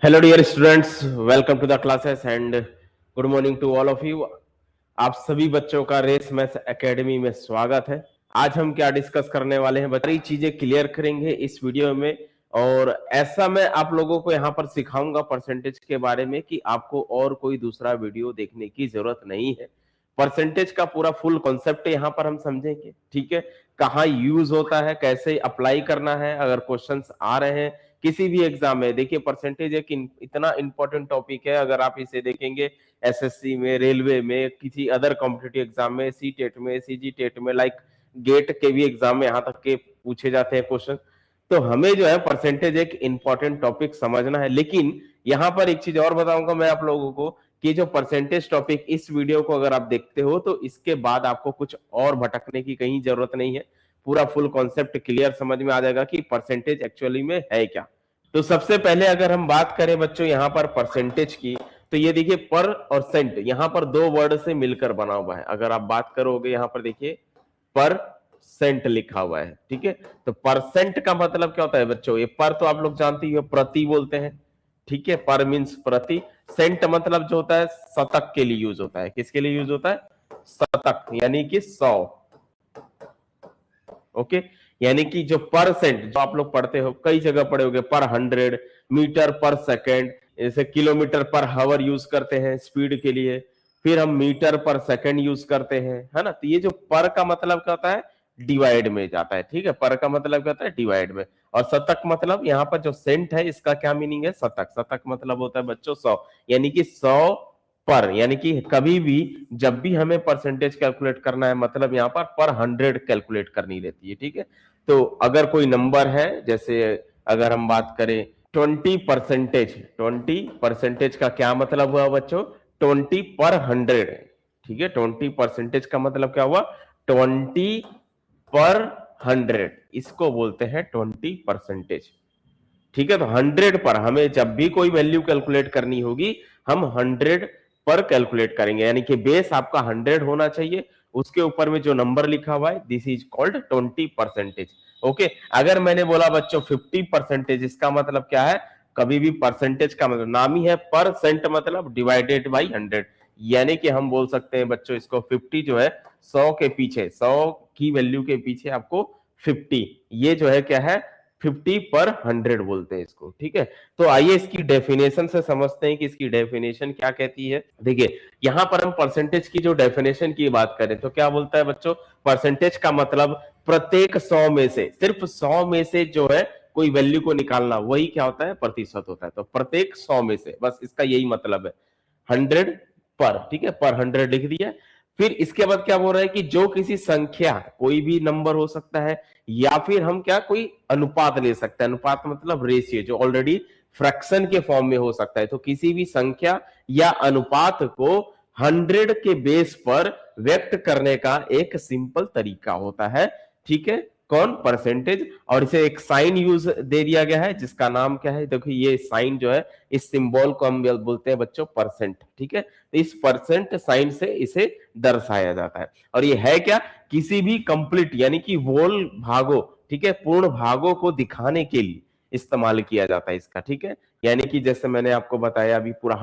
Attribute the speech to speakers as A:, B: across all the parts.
A: Hello dear students, welcome to the classes and good morning to all of you. आप सभी बच्चों का race maths academy में स्वागत है। आज हम क्या डिस्कस करने वाले हैं, बड़ी चीजें क्लियर करेंगे इस वीडियो में। और ऐसा मैं आप लोगों को यहाँ पर सिखाऊंगा परसेंटेज के बारे में कि आपको और कोई दूसरा वीडियो देखने की जरूरत नहीं है। परसेंटेज का पूरा फुल कॉन्सेप्ट यहाँ पर हम समझेंगे, ठीक है। कहाँ यूज होता है, कैसे अप्लाई करना है, अगर क्वेश्चंस आ रहे हैं किसी भी एग्जाम में। देखिए परसेंटेज एक इतना इंपॉर्टेंट टॉपिक है, अगर आप इसे देखेंगे एसएससी में, रेलवे में, किसी अदर कॉम्पिटिटिव एग्जाम में, सी टेट में, सीजी टेट में, लाइक गेट के भी एग्जाम में यहाँ तक के पूछे जाते हैं क्वेश्चन। तो हमें जो है परसेंटेज एक इंपॉर्टेंट टॉपिक समझना है। लेकिन यहाँ पर एक चीज और बताऊंगा मैं आप लोगों को कि जो परसेंटेज टॉपिक, इस वीडियो को अगर आप देखते हो तो इसके बाद आपको कुछ और भटकने की कहीं जरूरत नहीं है। पूरा फुल कॉन्सेप्ट क्लियर समझ में आ जाएगा कि परसेंटेज एक्चुअली में है क्या। तो सबसे पहले अगर हम बात करें बच्चों यहाँ पर परसेंटेज की, तो ये देखिए पर और सेंट, यहाँ पर दो वर्ड से मिलकर बना हुआ है। अगर आप बात करोगे यहाँ पर देखिए पर सेंट लिखा हुआ है, ठीक है। तो परसेंट का मतलब क्या होता है बच्चों, ये पर तो आप लोग जानते ही हो, प्रति बोलते हैं, ठीक है। पर मीन्स प्रति। सेंट मतलब जो होता है शतक के लिए यूज होता है। किसके लिए यूज होता है? शतक, यानी कि 100। ओके, यानी कि जो परसेंट जो आप लोग पढ़ते हो, कई जगह पढ़े होगे, पर 100, मीटर पर सेकंड, जैसे किलोमीटर पर हावर यूज करते हैं स्पीड के लिए, फिर हम मीटर पर सेकंड यूज करते हैं, है ना। तो ये जो पर का मतलब क्या होता है, डिवाइड में जाता है, ठीक है। पर का मतलब क्या होता है, डिवाइड में। और शतक मतलब यहाँ पर जो सेंट है इसका क्या मीनिंग है, शतक। शतक मतलब होता है बच्चों 100, यानी कि 100 पर, यानी कि कभी भी जब भी हमें परसेंटेज कैलकुलेट करना है, मतलब यहाँ पर 100 कैलकुलेट करनी रहती है, ठीक है। तो अगर कोई नंबर है, जैसे अगर हम बात करें 20%, 20% का क्या मतलब हुआ बच्चों, 20 पर 100, ठीक है। 20% का मतलब क्या हुआ, 20 पर 100, इसको बोलते हैं 20%, ठीक है। तो 100 पर हमें जब भी कोई वैल्यू कैलकुलेट करनी होगी, हम 100 पर कैलकुलेट करेंगे, यानी कि बेस आपका 100 होना चाहिए, उसके ऊपर में जो नंबर लिखा हुआ है, दिस इज कॉल्ड 20%। ओके, अगर मैंने बोला बच्चों 50%, इसका मतलब क्या है, कभी भी परसेंटेज का मतलब नाम ही है परसेंट, मतलब डिवाइडेड बाई 100, यानी कि हम बोल सकते हैं बच्चों इसको 50 जो है 100 के पीछे, 100 की वैल्यू के पीछे आपको 50, ये जो है क्या है, 50 पर 100 बोलते हैं इसको, ठीक है। तो आइए इसकी डेफिनेशन से समझते हैं कि इसकी डेफिनेशन क्या कहती है। देखिए यहां पर हम परसेंटेज की जो डेफिनेशन की बात करें तो क्या बोलता है बच्चों, परसेंटेज का मतलब प्रत्येक 100 में से, सिर्फ 100 में से जो है कोई वैल्यू को निकालना, वही क्या होता है, प्रतिशत होता है। तो प्रत्येक 100 में से, बस इसका यही मतलब है, 100 पर, ठीक है, पर 100 लिख दिया। फिर इसके बाद क्या बोल रहा है कि जो किसी संख्या, कोई भी नंबर हो सकता है, या फिर हम क्या कोई अनुपात ले सकते हैं। अनुपात मतलब रेशियो, जो ऑलरेडी फ्रैक्शन के फॉर्म में हो सकता है। तो किसी भी संख्या या अनुपात को 100 के बेस पर व्यक्त करने का एक सिंपल तरीका होता है, ठीक है, कौन, परसेंटेज। और इसे एक साइन यूज दे दिया गया है जिसका नाम क्या है, देखो ये साइन जो है, इस सिंबल को हम बोलते हैं बच्चों परसेंट, ठीक है। तो इस परसेंट साइन से इसे दर्शाया जाता है। और ये है क्या, किसी भी कंप्लीट यानी कि वोल भागों, ठीक है, पूर्ण भागों को दिखाने के लिए इस्तेमाल किया जाता है इसका, ठीक है। यानी कि जैसे मैंने आपको बताया अभी पूरा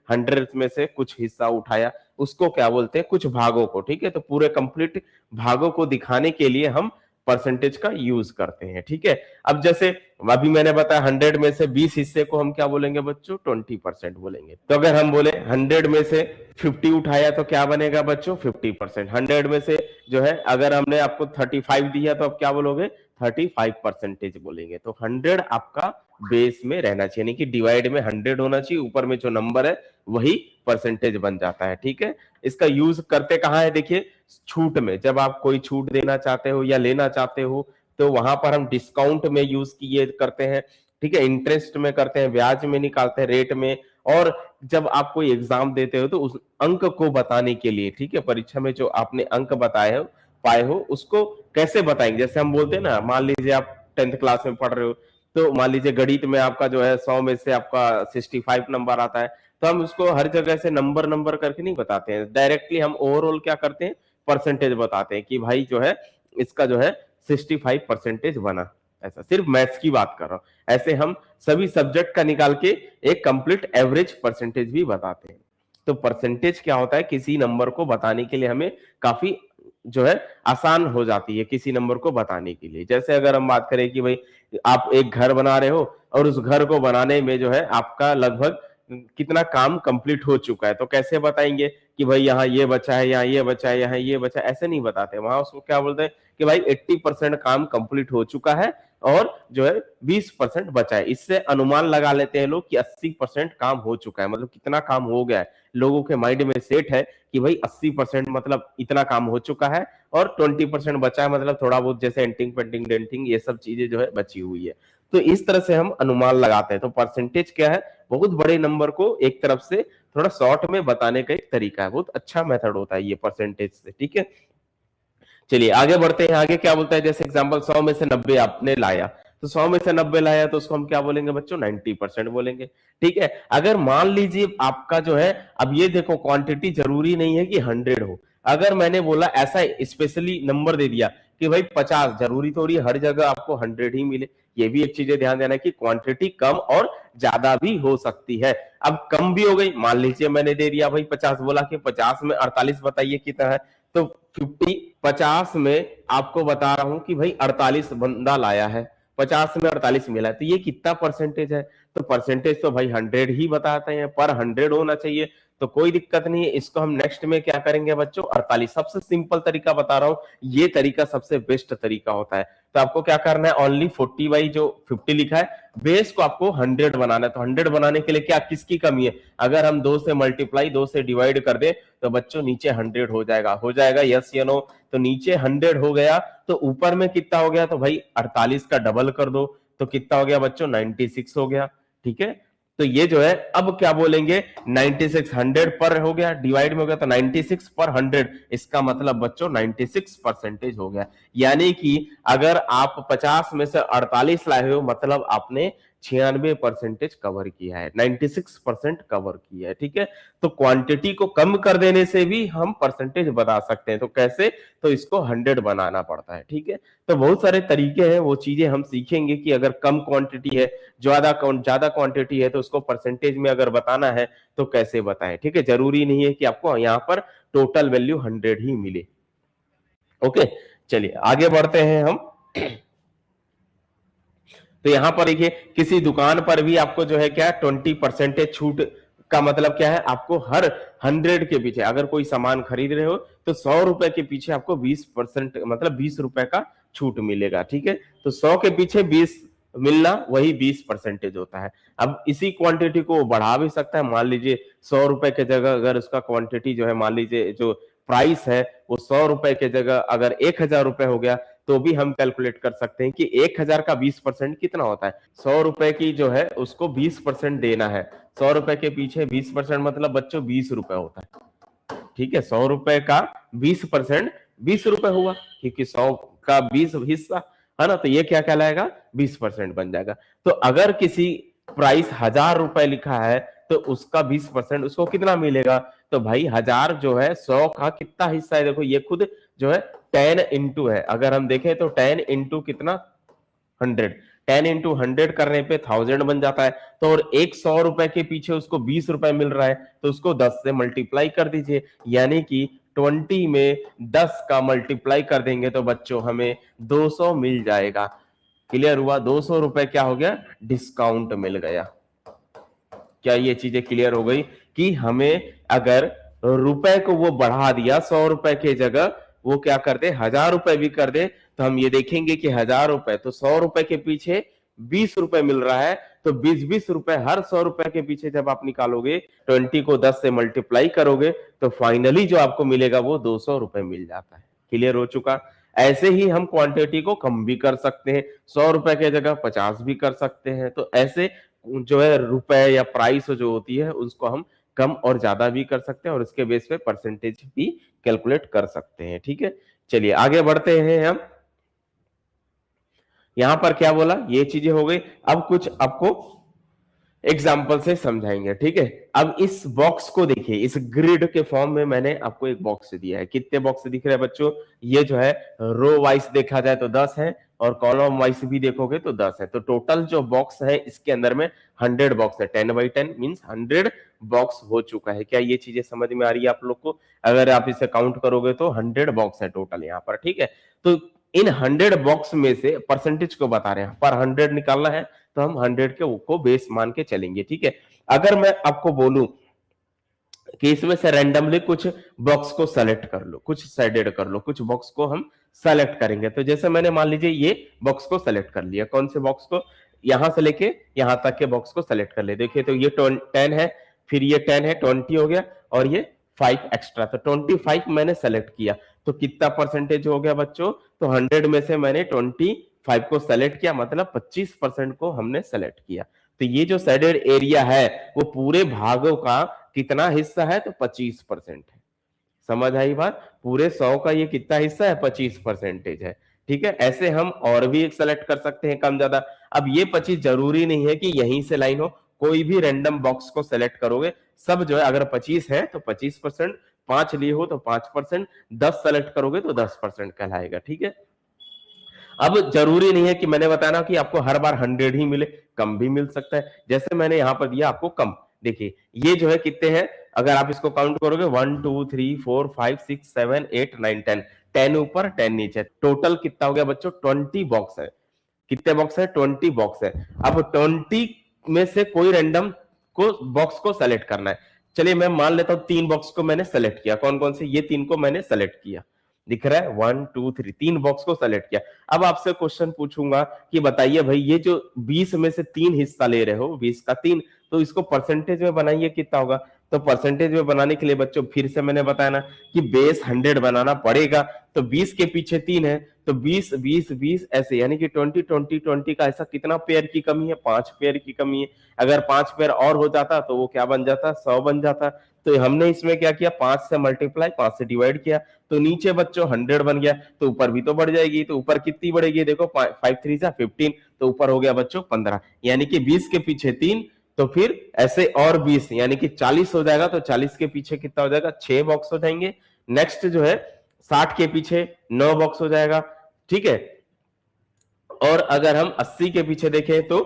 A: 100 में से कुछ हिस्सा उठाया, उसको क्या बोलते हैं, कुछ भागों को, ठीक है। तो पूरे कंप्लीट भागों को दिखाने के लिए हम परसेंटेज का यूज करते हैं, ठीक है। अब जैसे अभी मैंने बताया 100 में से 20 हिस्से को हम क्या बोलेंगे बच्चों, 20% बोलेंगे। तो अगर हम बोले 100 में से 50 उठाया तो क्या बनेगा बच्चों, 50%। 100 में से जो है अगर हमने आपको 35 दिया तो अब क्या बोलोगे, 35% बोलेंगे। तो 100 आपका बेस में रहना चाहिए, यानी कि डिवाइड में 100 होना चाहिए, ऊपर में जो नंबर है वही परसेंटेज बन जाता है, ठीक है। इसका यूज करते कहां है, देखिए छूट में, जब आप कोई छूट देना चाहते हो या लेना चाहते हो तो वहां पर हम डिस्काउंट में यूज किए करते हैं, ठीक है। इंटरेस्ट में करते हैं, ब्याज में निकालते हैं, रेट में। और जब आप कोई एग्जाम देते हो तो उस अंक को बताने के लिए, ठीक है, परीक्षा में जो आपने अंक बताए हो, पाए हो, उसको कैसे बताएंगे। जैसे हम बोलते हैं ना, मान लीजिए आप 10th क्लास में पढ़ रहे हो, तो मान लीजिए गणित में आपका जो है 100 में से आपका 65 नंबर आता है, तो हम उसको हर जगह से नंबर नंबर करके नहीं बताते हैं, डायरेक्टली हम ओवरऑल क्या करते हैं, परसेंटेज बताते हैं कि भाई जो है इसका जो है 65% बना, ऐसा सिर्फ मैथ्स की बात कर रहा हूं। ऐसे हम सभी सब्जेक्ट का निकाल के एक कंप्लीट एवरेज परसेंटेज भी बताते हैं। तो परसेंटेज क्या होता है, किसी नंबर को बताने के लिए हमें काफी जो है आसान हो जाती है किसी नंबर को बताने के लिए। जैसे अगर हम बात करें कि भाई आप एक घर बना रहे हो और उस घर को बनाने में जो है आपका लगभग कितना काम कंप्लीट हो चुका है, तो कैसे बताएंगे कि भाई यहाँ ये बचा है, यहाँ ये बचा है, यहाँ ये बचा है, ऐसे नहीं बताते। वहां उसको क्या बोलते हैं कि भाई 80% काम कंप्लीट हो चुका है और जो है 20% बचा है। इससे अनुमान लगा लेते हैं लोग कि 80% काम हो चुका है, मतलब कितना काम हो गया है। लोगों के माइंड में सेट है कि भाई 80% मतलब इतना काम हो चुका है और 20% बचा है, मतलब थोड़ा बहुत जैसे एंटिंग पेंटिंग डेंटिंग ये सब चीजें जो है बची हुई है। तो इस तरह से हम अनुमान लगाते हैं। तो परसेंटेज क्या है, बहुत बड़े नंबर को एक तरफ से थोड़ा शॉर्ट में बताने का एक तरीका है, बहुत अच्छा मेथड होता है ये परसेंटेज से। ठीक है, चलिए आगे बढ़ते हैं। आगे क्या बोलता है, जैसे एग्जांपल 100 में से 90 आपने लाया, तो 100 में से 90 लाया तो उसको हम क्या बोलेंगे बच्चों, 90% बोलेंगे। ठीक है, अगर मान लीजिए आपका जो है, अब ये देखो क्वांटिटी जरूरी नहीं है कि 100 हो। अगर मैंने बोला ऐसा स्पेशली नंबर दे दिया कि भाई 50, जरूरी थोड़ी हर जगह आपको 100 ही मिले। ये भी एक चीज ध्यान देना कि क्वांटिटी कम और ज्यादा भी हो सकती है। अब कम भी हो गई, मान लीजिए मैंने दे दिया भाई 50, बोला कि 50 में 48 बताइए कितना है, तो 50 में आपको बता रहा हूं कि भाई 48 बंदा लाया है, 50 में 48 मिला है, तो ये कितना परसेंटेज है। तो परसेंटेज तो भाई 100 ही बताते हैं, पर 100 होना चाहिए। तो कोई दिक्कत नहीं है, इसको हम नेक्स्ट में क्या करेंगे बच्चों, 48। सबसे सिंपल तरीका बता रहा हूं, ये तरीका सबसे बेस्ट तरीका होता है। तो आपको क्या करना है, ओनली 40 बाई जो 50 लिखा है, बेस को आपको 100 बनाना है। तो 100 बनाने के लिए क्या, किसकी कमी है, अगर हम 2 से मल्टीप्लाई 2 से डिवाइड कर दे तो बच्चों नीचे 100 हो जाएगा। हो जाएगा यस या नो, तो नीचे 100 हो गया, तो ऊपर में कितना हो गया, तो भाई 48 का डबल कर दो तो कितना हो गया बच्चों, 96 हो गया। ठीक है, तो ये जो है अब क्या बोलेंगे, 96 100 पर हो गया, डिवाइड में हो गया, तो 96 पर 100, इसका मतलब बच्चों 96 परसेंटेज हो गया। यानी कि अगर आप 50 में से 48 लाए हो, मतलब आपने 96% कवर किया है, 96% कवर किया है। ठीक है, तो क्वांटिटी को कम कर देने से भी हम परसेंटेज बता सकते हैं। तो कैसे, तो इसको 100 बनाना पड़ता है। ठीक है, तो बहुत सारे तरीके हैं, वो चीजें हम सीखेंगे कि अगर कम क्वांटिटी है, ज्यादा क्वांटिटी है, तो उसको परसेंटेज में अगर बताना है तो कैसे बताएं। ठीक है, जरूरी नहीं है कि आपको यहाँ पर टोटल वैल्यू 100 ही मिले। ओके, चलिए आगे बढ़ते हैं हम। तो यहां पर देखिए, किसी दुकान पर भी आपको जो है क्या, 20% छूट का मतलब क्या है, आपको हर 100 के पीछे अगर कोई सामान खरीद रहे हो तो 100 रुपए के पीछे आपको 20% मतलब 20 रुपए का छूट मिलेगा। ठीक है, तो 100 के पीछे 20 मिलना वही 20% होता है। अब इसी क्वांटिटी को बढ़ा भी सकता है, मान लीजिए 100 रुपए के जगह अगर उसका क्वांटिटी जो है, मान लीजिए जो प्राइस है वो 100 रुपए के जगह अगर 1000 रुपए हो गया, तो भी हम कैलकुलेट कर सकते हैं कि 1000 का 20% कितना होता है। 100 रुपए की जो है उसको 20% देना है, 100 रुपए के पीछे 20% मतलब बच्चों 20 रुपए होता है। ठीक है, 100 रुपए का 20% 20 रुपए हुआ, क्योंकि 100 का 20 हिस्सा है ना, तो ये क्या कहलाएगा, 20% बन जाएगा। तो अगर किसी प्राइस 1000 रुपए लिखा है तो उसका 20% उसको कितना मिलेगा, तो भाई 1000 जो है 100 का कितना हिस्सा है, देखो ये खुद जो है 10 इंटू है। अगर हम देखें तो 10 इंटू कितना, 100, 10 इंटू 100 करने पे 1000 बन जाता है। तो और एक 100 रुपए के पीछे उसको 20 रुपए मिल रहा है, तो उसको 10 से मल्टीप्लाई कर दीजिए, यानी कि 20 में 10 का मल्टीप्लाई कर देंगे तो बच्चों हमें 200 मिल जाएगा। क्लियर हुआ, 200 रुपए क्या हो गया, डिस्काउंट मिल गया। क्या ये चीजें क्लियर हो गई कि हमें अगर रुपए को वो बढ़ा दिया, 100 रुपए के जगह वो क्या कर दे, 1000 रुपए भी कर दे, तो हम ये देखेंगे कि 1000 रुपए तो 100 रुपए के पीछे 20 रुपए मिल रहा है, तो 20-20 रुपए हर 100 रुपए के पीछे जब आप निकालोगे, 20 को 10 से मल्टीप्लाई करोगे, तो फाइनली जो आपको मिलेगा वो 200 रुपए मिल जाता है। क्लियर हो चुका। ऐसे ही हम क्वांटिटी को कम भी कर सकते हैं, 100 रुपए के जगह 50 भी कर सकते हैं। तो ऐसे जो है रुपए या प्राइस जो होती है उसको हम कम और ज्यादा भी कर सकते हैं और इसके बेस पे परसेंटेज भी कैलकुलेट कर सकते हैं। ठीक है, चलिए आगे बढ़ते हैं हम। यहां पर क्या बोला, ये चीजें हो गई। अब कुछ आपको एग्जाम्पल से समझाएंगे, ठीक है। अब इस बॉक्स को देखिए, इस ग्रिड के फॉर्म में मैंने आपको एक बॉक्स दिया है। कितने बॉक्स दिख रहे हैं बच्चों? ये जो है रो वाइज देखा जाए तो 10 है, और कॉलम वाइज भी देखोगे तो 10 है। तो टोटल जो बॉक्स है इसके अंदर में 100 बॉक्स है। 10 by 10 मीन्स 100 बॉक्स हो चुका है। क्या ये चीजें समझ में आ रही है आप लोग को? अगर आप इसे काउंट करोगे तो 100 बॉक्स है टोटल यहाँ पर, ठीक है। तो इन 100 बॉक्स में से परसेंटेज को बता रहे हैं, पर 100 निकालना है तो हम 100 के को बेस मान के चलेंगे, ठीक है। अगर मैं आपको बोलूं कि इसमें से रैंडमली कुछ बॉक्स को सेलेक्ट कर लो, कुछ साइडेड कर लो, कुछ बॉक्स को हम सेलेक्ट करेंगे। तो जैसे मैंने मान लीजिए ये बॉक्स को सेलेक्ट कर लिया, कौन से बॉक्स को? यहां से लेके यहां तक के बॉक्स को सेलेक्ट कर लिया। देखिए तो ये 10 है, फिर ये 10 है, 20 हो गया, और ये 5 एक्स्ट्रा, तो 25 मैंने सेलेक्ट किया। तो कितना परसेंटेज हो गया बच्चों? तो 100 में से मैंने 25 को सेलेक्ट किया, मतलब 25% को हमने सेलेक्ट किया। तो ये जो शेडेड एरिया है वो पूरे भागों का कितना हिस्सा है? तो 25% है। समझ आई बात? पूरे 100 का ये कितना हिस्सा है? 25% है, ठीक है। ऐसे हम और भी सेलेक्ट कर सकते हैं कम ज्यादा। अब ये 25 जरूरी नहीं है कि यहीं से लाइन हो, कोई भी रैंडम बॉक्स को सेलेक्ट करोगे, सब जो है अगर 25 है तो 25%, 5 लिए हो तो 5%, 10 सेलेक्ट करोगे तो 10% कहलाएगा, ठीक है। अब जरूरी नहीं है कि मैंने बताया ना कि आपको हर बार 100 ही मिले, कम भी मिल सकता है। जैसे मैंने यहां पर दिया आपको कम, देखिए ये जो है कितने हैं, अगर आप इसको काउंट करोगे 1 2 3 4 5 6 7 8 9 10, 10 ऊपर 10 नीचे, टोटल कितना हो गया बच्चों? 20 बॉक्स है। कितने बॉक्स है? 20 बॉक्स है। अब 20 में से कोई रैंडम को बॉक्स को सेलेक्ट करना है। चलिए मैं मान लेता हूं 3 बॉक्स को मैंने सेलेक्ट किया। कौन कौन से? ये 3 को मैंने सेलेक्ट किया, दिख रहा है 1 2 3, 3 बॉक्स को सेलेक्ट किया। अब आपसे क्वेश्चन पूछूंगा कि बताइए भाई, ये जो 20 में से 3 हिस्सा ले रहे हो, 20 का 3, तो इसको परसेंटेज में बनाइए, कितना होगा? तो परसेंटेज में बनाने के लिए बच्चों फिर से मैंने बताया ना कि बेस 100 बनाना पड़ेगा। तो 20 के पीछे 3 है, तो 20 20 20 ऐसे, यानी कि 20 20 20 का ऐसा कितना पेयर की कमी है? 5 पेयर की कमी है। अगर 5 पेयर और हो जाता तो वो क्या बन जाता? 100 बन जाता। तो हमने इसमें क्या किया? 5 से मल्टीप्लाई, 5 से डिवाइड किया, तो नीचे बच्चों 100 बन गया। तो ऊपर भी तो बढ़ जाएगी, तो ऊपर कितनी बढ़ेगी? देखो 5 3 जा 15, तो ऊपर हो गया बच्चों 15, यानी कि 20 के पीछे 3, तो फिर ऐसे और 20 यानी कि 40 हो जाएगा। तो 40 के पीछे कितना हो जाएगा? 6 बॉक्स हो जाएंगे। नेक्स्ट जो है 60 के पीछे 9 बॉक्स हो जाएगा, ठीक है। और अगर हम 80 के पीछे देखें तो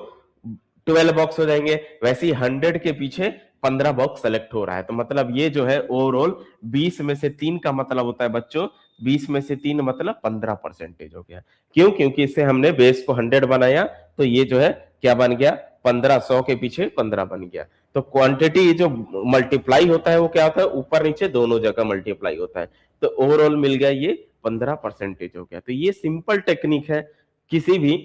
A: 12 बॉक्स हो जाएंगे। वैसे ही 100 के पीछे 15 बॉक्स सेलेक्ट हो रहा है। तो मतलब ये जो है ओवरऑल 20 में से 3 का मतलब होता है बच्चों, 20 में से 3 मतलब 15% हो गया। क्यों? क्योंकि इससे हमने बेस को 100 बनाया, तो ये जो है क्या बन गया? 15, 100 के पीछे 15 बन गया। तो क्वांटिटी जो मल्टीप्लाई होता है वो क्या होता है? ऊपर नीचे दोनों जगह मल्टीप्लाई होता है। तो ओवरऑल मिल गया ये 15% हो गया। तो ये सिंपल टेक्निक है। किसी भी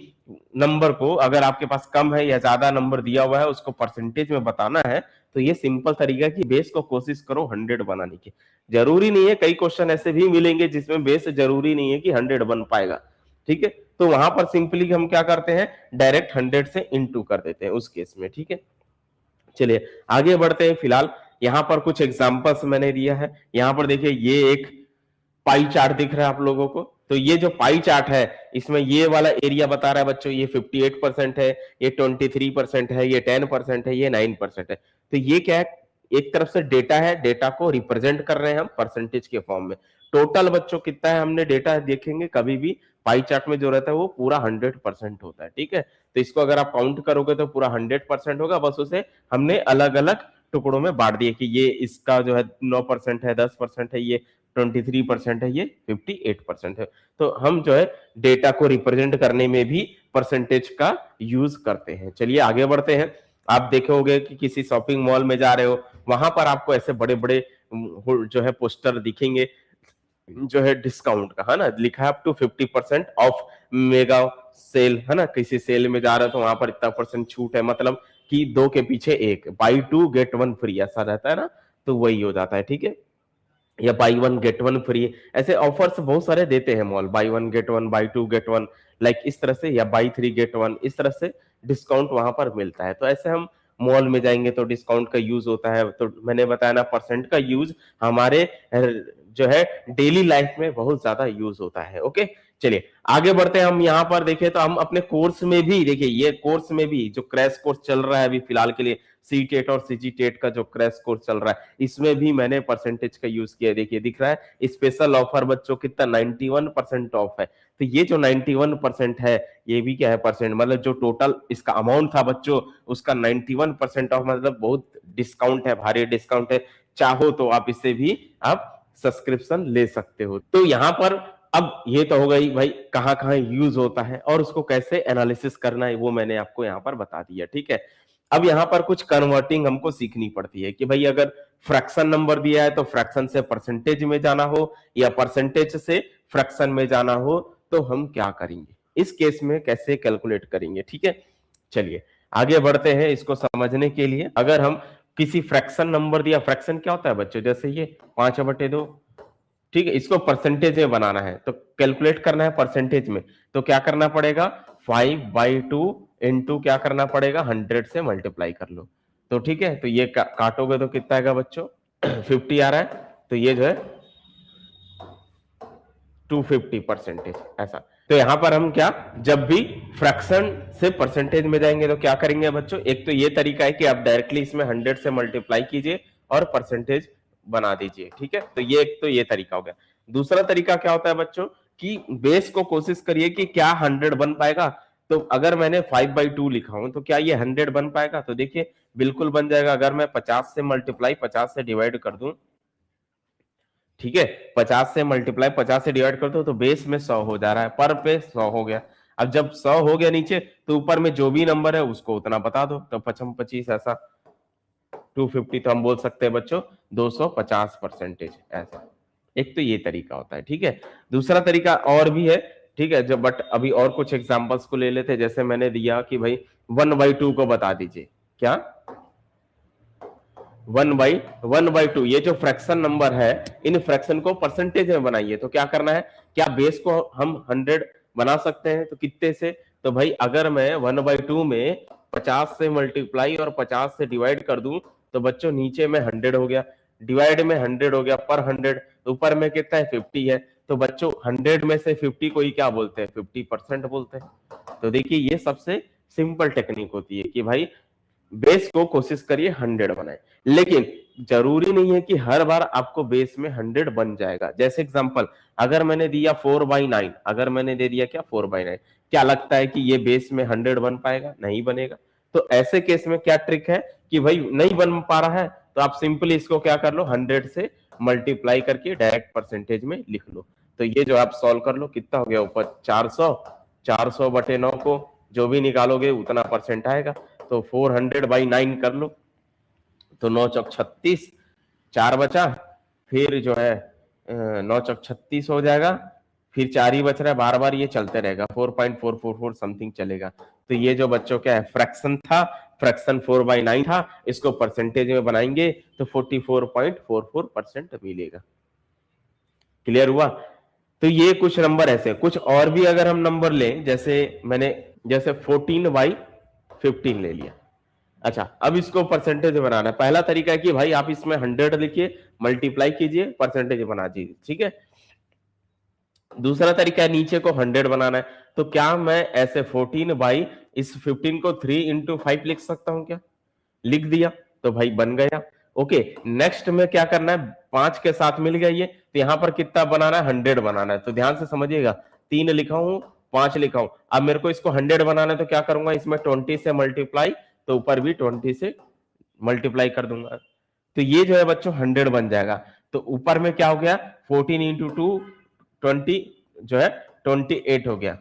A: नंबर को अगर आपके पास कम है या ज्यादा नंबर दिया हुआ है, उसको परसेंटेज में बताना है, तो ये सिंपल तरीका है कि बेस को कोशिश करो 100 बनाने की। जरूरी नहीं है, कई क्वेश्चन ऐसे भी मिलेंगे जिसमें बेस जरूरी नहीं है कि 100 बन पाएगा, ठीक है। तो वहां पर सिंपली हम क्या करते हैं? डायरेक्ट 100 से इंटू कर देते हैं उस केस में, ठीक है। चलिए आगे बढ़ते हैं। फिलहाल यहां पर कुछ एग्जांपल्स मैंने दिया है। यहां पर देखिए ये एक पाई चार्ट दिख रहा है आप लोगों को। तो ये जो पाई चार्ट है, इसमें ये वाला एरिया बता रहा है बच्चों, ये 58% है, ये 23% है, ये 10% है, ये 9% है। तो ये क्या है? एक तरफ से डेटा है, डेटा को रिप्रेजेंट कर रहे हैं हम परसेंटेज के फॉर्म में। टोटल बच्चों कितना है हमने डेटा देखेंगे, कभी भी पाई चार्ट में जो रहता है वो पूरा 100% होता है, ठीक है। तो इसको अगर आप काउंट करोगे तो पूरा 100% होगा, बस उसे हमने अलग अलग टुकड़ों में बांट दिए कि ये इसका जो है 9% है, 10% है, ये 23% है, ये 58% है। तो हम जो है डेटा को रिप्रेजेंट करने में भी परसेंटेज का यूज करते हैं। चलिए आगे बढ़ते हैं। आप देखोगे कि किसी शॉपिंग मॉल में जा रहे हो, वहां पर आपको ऐसे बड़े बड़े जो है पोस्टर दिखेंगे, जो है डिस्काउंट का, है ना, लिखा है up to 50% off mega sale, है ना। किसी सेल में जा रहे हो तो वहां पर इतना परसेंट छूट है, मतलब कि 2 के पीछे 1, बाई 2 गेट 1 फ्री ऐसा रहता है ना। तो वही हो जाता है, ठीक है। या बाई 1 गेट 1 फ्री, ऐसे ऑफर्स बहुत सारे देते हैं mall, buy 1 get 1, buy 2 get 1, like इस तरह से, या बाई 3 गेट 1, इस तरह से डिस्काउंट वहां पर मिलता है। तो ऐसे हम मॉल में जाएंगे तो डिस्काउंट का यूज होता है। तो मैंने बताया ना, परसेंट का यूज हमारे जो है डेली लाइफ में बहुत ज्यादा यूज होता है, ओके। चलिए आगे बढ़ते हैं। हम यहाँ पर देखें तो हम अपने कोर्स में भी देखिए, ये कोर्स में भी जो क्रैश कोर्स चल रहा है अभी फिलहाल के लिए, सी टेट और सीजी टेट का जो क्रैश कोर्स चल रहा है, इसमें भी मैंने परसेंटेज का यूज किया है। देखिए दिख रहा है स्पेशल ऑफर बच्चों कितना 91% ऑफ है। तो ये जो 91% है, ये भी क्या है परसेंट, मतलब जो टोटल इसका अमाउंट था बच्चों, उसका 91% ऑफ, मतलब बहुत डिस्काउंट है, भारी डिस्काउंट है। चाहो तो आप इससे भी आप सब्सक्रिप्शन ले सकते हो। तो यहाँ पर अब ये तो हो गई भाई कहां कहां यूज होता है और उसको कैसे एनालिसिस करना है, वो मैंने आपको यहाँ पर बता दिया। ठीक है, अब यहाँ पर कुछ कन्वर्टिंग हमको सीखनी पड़ती है कि भाई अगर फ्रैक्शन नंबर दिया है तो फ्रैक्शन से परसेंटेज में जाना हो या परसेंटेज से फ्रैक्शन में जाना हो, तो हम क्या करेंगे, इस केस में कैसे कैलकुलेट करेंगे। ठीक है, चलिए आगे बढ़ते हैं। इसको समझने के लिए अगर हम किसी फ्रैक्शन नंबर दिया, फ्रैक्शन क्या होता है बच्चों, जैसे ये 5/2, ठीक है, इसको परसेंटेज में बनाना है तो कैलकुलेट करना है परसेंटेज में, तो क्या करना पड़ेगा, 5/2 इंटू क्या करना पड़ेगा, 100 से मल्टीप्लाई कर लो। तो ठीक है, तो ये काटोगे तो कितना आएगा बच्चों 50 आ रहा है, तो ये जो है 250 परसेंटेज ऐसा। तो यहां पर हम क्या, जब भी फ्रैक्शन से परसेंटेज में जाएंगे तो क्या करेंगे बच्चों, एक तो ये तरीका है कि आप डायरेक्टली इसमें 100 से मल्टीप्लाई कीजिए और परसेंटेज बना दीजिए। ठीक है, तो ये एक तो ये तरीका हो गया। दूसरा तरीका क्या होता है बच्चों कि बेस को कोशिश करिए कि क्या 100 बन पाएगा। तो अगर मैंने 5/2 लिखा हूं तो क्या ये 100 बन पाएगा, तो देखिए बिल्कुल बन जाएगा। अगर मैं 50 से मल्टीप्लाई 50 से डिवाइड कर दूं, ठीक है, 50 से मल्टीप्लाई 50 से डिवाइड कर दो तो बेस में 100 हो जा रहा है, पर पे 100 हो गया। अब जब 100 हो गया नीचे तो ऊपर में जो भी नंबर है उसको उतना बता दो, तो 55 25 ऐसा 250, तो हम बोल सकते हैं बच्चों 250 परसेंटेज ऐसा। एक तो ये तरीका होता है। ठीक है, दूसरा तरीका और भी है। ठीक है, जब बट अभी और कुछ एग्जांपल्स को ले लेते हैं। जैसे मैंने दिया कि भाई 1/2 को बता दीजिए, क्या 1/2, ये जो फ्रैक्शन नंबर है इन फ्रैक्शन को परसेंटेज में बनाइए। तो क्या करना है, क्या बेस को हम 100 बना सकते हैं, तो कितने से, तो भाई अगर मैं 1/2 में 50 से मल्टीप्लाई और 50 से डिवाइड कर दूं तो बच्चों नीचे में 100 हो गया, डिवाइड में 100 हो गया, पर 100 ऊपर में कितना है 50 है। तो बच्चों 100 में से 50 को ही क्या बोलते हैं, 50% बोलते हैं। तो देखिए ये सबसे सिंपल टेक्निक होती है कि भाई बेस को कोशिश करिए 100 बनाए, लेकिन जरूरी नहीं है कि हर बार आपको बेस में 100 बन जाएगा। जैसे एग्जांपल अगर मैंने दिया 4/9, अगर मैंने दे दिया क्या 4/9, क्या लगता है कि ये बेस में 100 बन पाएगा, नहीं बनेगा। तो ऐसे केस में क्या ट्रिक है कि भाई नहीं बन पा रहा है तो आप सिंपली इसको क्या कर लो, 100 से मल्टीप्लाई करके डायरेक्ट परसेंटेज में लिख लो। तो ये जो आप सॉल्व कर लो कितना हो गया ऊपर 400, 400/9 को जो भी निकालोगे उतना परसेंट आएगा। तो 400/9 कर लो, तो 9 चौक 36, 4 बचा, फिर जो है 9 चौक 36 हो जाएगा, फिर 4 ही बच रहा है, बार बार ये चलते रहेगा, 4.444 समथिंग चलेगा। तो ये जो बच्चों क्या है फ्रैक्शन था, फ्रैक्शन 4/9 था, इसको परसेंटेज में बनाएंगे तो 44.44% मिलेगा। क्लियर हुआ। तो ये कुछ नंबर ऐसे, कुछ और भी अगर हम नंबर लें, जैसे 14/15 ले लिया। अच्छा, अब इसको परसेंटेज बनाना है। पहला तरीका है कि भाई आप इसमें 100 लिखिए, मल्टीप्लाई कीजिए, परसेंटेज बना दीजिए। ठीक है, दूसरा तरीका है नीचे को 100 बनाना है। तो क्या मैं ऐसे 14 इस 15 को 3 × 5 लिख सकता हूं क्या, लिख दिया तो भाई बन गया। ओके, नेक्स्ट में क्या करना है, 5 के साथ मिल गया ये, तो यहां पर कितना बनाना है, 100 बनाना है। तो ध्यान से समझिएगा, 3 लिखा हूं, 5 लिखा हूं। अब मेरे को इसको 100 बनाना है तो क्या करूंगा, इसमें 20 से मल्टीप्लाई, तो ऊपर भी 20 से मल्टीप्लाई कर दूंगा। तो ये जो है बच्चों 100 बन जाएगा। तो ऊपर में क्या हो गया, 14 × 2 20 जो है 28 हो गया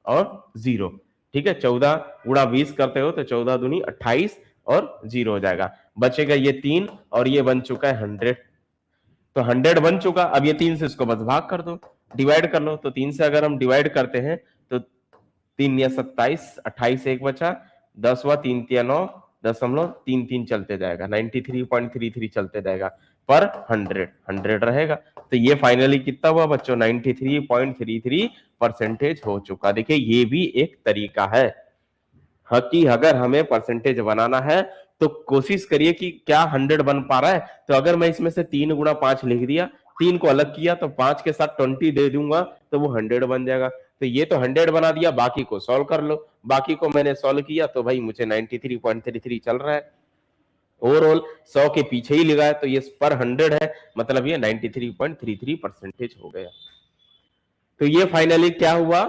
A: और 0। ठीक है, 14 × 20 करते हो तो 14 दूनी 28 और 0 हो जाएगा। बचेगा ये 3 और ये बन चुका है 100। तो 100 बन चुका। अब ये 3 से इसको बस भाग कर दो, डिवाइड कर लो। तो 3 से अगर हम डिवाइड करते हैं तो 3 या 27, 28 एक बचा, 10 हुआ, 3 या 9, 0.33 चलते जाएगा, 93.33 चलते जाएगा, पर 100 रहेगा। तो ये फाइनली कितना हुआ बच्चों, 93.33% हो चुका। देखिए ये भी एक तरीका है कि अगर हमें परसेंटेज बनाना है तो कोशिश करिए कि क्या 100 बन पा रहा है। तो अगर मैं इसमें से 3 × 5 लिख दिया, 3 को अलग किया तो 5 के साथ 20 दे दूंगा तो वो 100 बन जाएगा। तो ये तो 100 बना दिया, बाकी को सॉल्व कर लो। बाकी को मैंने सॉल्व किया तो भाई मुझे 93.33 चल रहा है। ओवरऑल 100 के पीछे ही लगा है, तो ये पर 100 है, मतलब ये 93.33% हो गया। तो ये फाइनली क्या हुआ,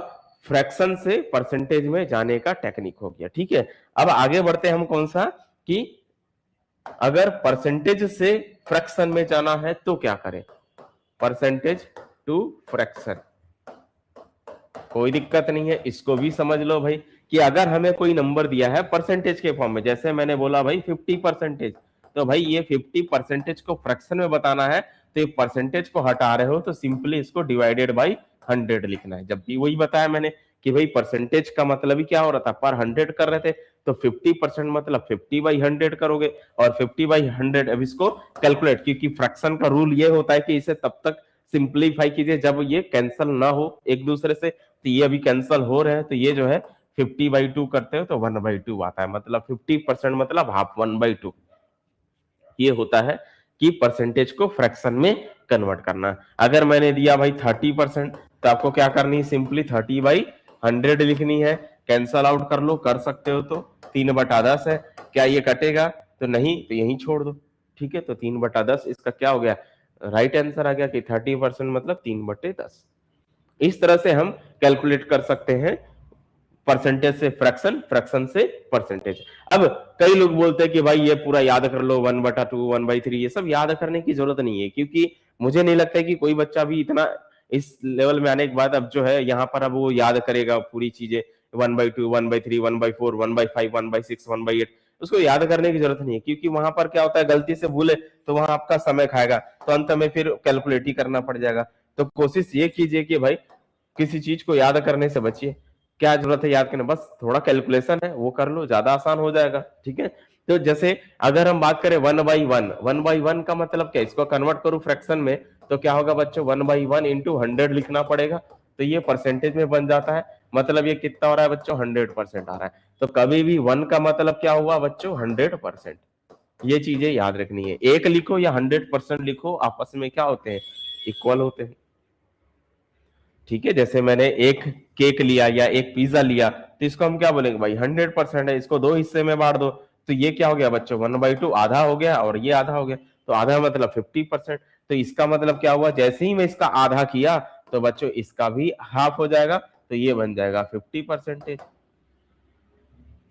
A: फ्रैक्शन से परसेंटेज में जाने का टेक्निक हो गया। ठीक है, अब आगे बढ़ते हैं हम कौन सा, कि अगर परसेंटेज से फ्रैक्शन में जाना है तो क्या करें। परसेंटेज टू फ्रैक्शन, कोई दिक्कत नहीं है, इसको भी समझ लो भाई, कि अगर हमें कोई नंबर दिया है परसेंटेज के फॉर्म में, जैसे मैंने बोला भाई 50%, तो भाई ये 50% को फ्रैक्शन में बताना है, तो ये परसेंटेज को हटा रहे हो तो सिंपली इसको डिवाइडेड बाई 100 लिखना है। जब भी वही बताया मैंने कि भाई परसेंटेज का मतलब ही क्या हो रहा था, पर 100 कर रहे थे, तो 50% मतलब 50/100 करोगे, और 50/100 अब इसको कैलकुलेट, क्योंकि फ्रैक्शन का रूल ये होता है कि इसे तब तक सिंप्लीफाई कीजिए जब ये कैंसल ना हो एक दूसरे से। तो ये अभी कैंसल हो रहे हैं, तो ये जो है 50/2 करते हो तो 1/2 आता है, मतलब 50% मतलब हाफ 1/2। ये होता है कि परसेंटेज को फ्रैक्शन में कन्वर्ट करना। अगर मैंने दिया भाई 30%, तो आपको क्या करनी है, सिंपली 30/100 लिखनी है। कैंसल आउट कर लो, कर सकते हो तो 3/10 है। क्या ये कटेगा, तो नहीं, तो यहीं छोड़ दो। ठीक है, तो 3/10 इसका क्या हो गया, राइट आंसर आ गया कि 30% मतलब 3/10। इस तरह से हम कैलकुलेट कर सकते हैं परसेंटेज से फ्रैक्शन, फ्रैक्शन से परसेंटेज। अब कई लोग बोलते हैं कि भाई ये पूरा याद कर लो, 1/2, 1/3, ये सब याद करने की जरूरत नहीं है, क्योंकि मुझे नहीं लगता है कि कोई बच्चा भी इतना इस लेवल में आने के बाद अब जो है यहाँ पर अब वो याद करेगा पूरी चीजें, 1/2, 1/3, 1/4, 1/5, 1/6, 1/8, उसको याद करने की जरूरत नहीं है, क्योंकि वहां पर क्या होता है, गलती से भूले तो वहां आपका समय खाएगा, तो अंत में फिर कैलकुलेट ही करना पड़ जाएगा। तो कोशिश ये कीजिए कि भाई किसी चीज को याद करने से बचिए। क्या जरूरत है याद करने, बस थोड़ा कैलकुलेशन है वो कर लो, ज्यादा आसान हो जाएगा। ठीक है, तो जैसे अगर हम बात करें 1/1, 1/1 का मतलब क्या, इसको कन्वर्ट करूं फ्रैक्शन में, तो क्या होगा बच्चों, 1/1 इंटू 100 लिखना पड़ेगा, तो ये परसेंटेज में बन जाता है। मतलब ये कितना हो रहा है बच्चों, 100% आ रहा है। तो कभी भी 1 का मतलब क्या हुआ बच्चों, 100%। ये चीजें याद रखनी है, एक लिखो या 100% लिखो, आपस में क्या होते हैं, इक्वल होते हैं। ठीक है, जैसे मैंने एक केक लिया या एक पिज्जा लिया, तो इसको हम क्या बोलेंगे भाई, 100% है, इसको 2 हिस्से में बांट दो, तो ये क्या हो गया बच्चों, 1/2 आधा हो गया, और ये आधा हो गया, तो आधा मतलब 50%। तो इसका मतलब क्या हुआ, जैसे ही मैं इसका आधा किया तो बच्चों इसका भी हाफ हो जाएगा, तो ये बन जाएगा 50%।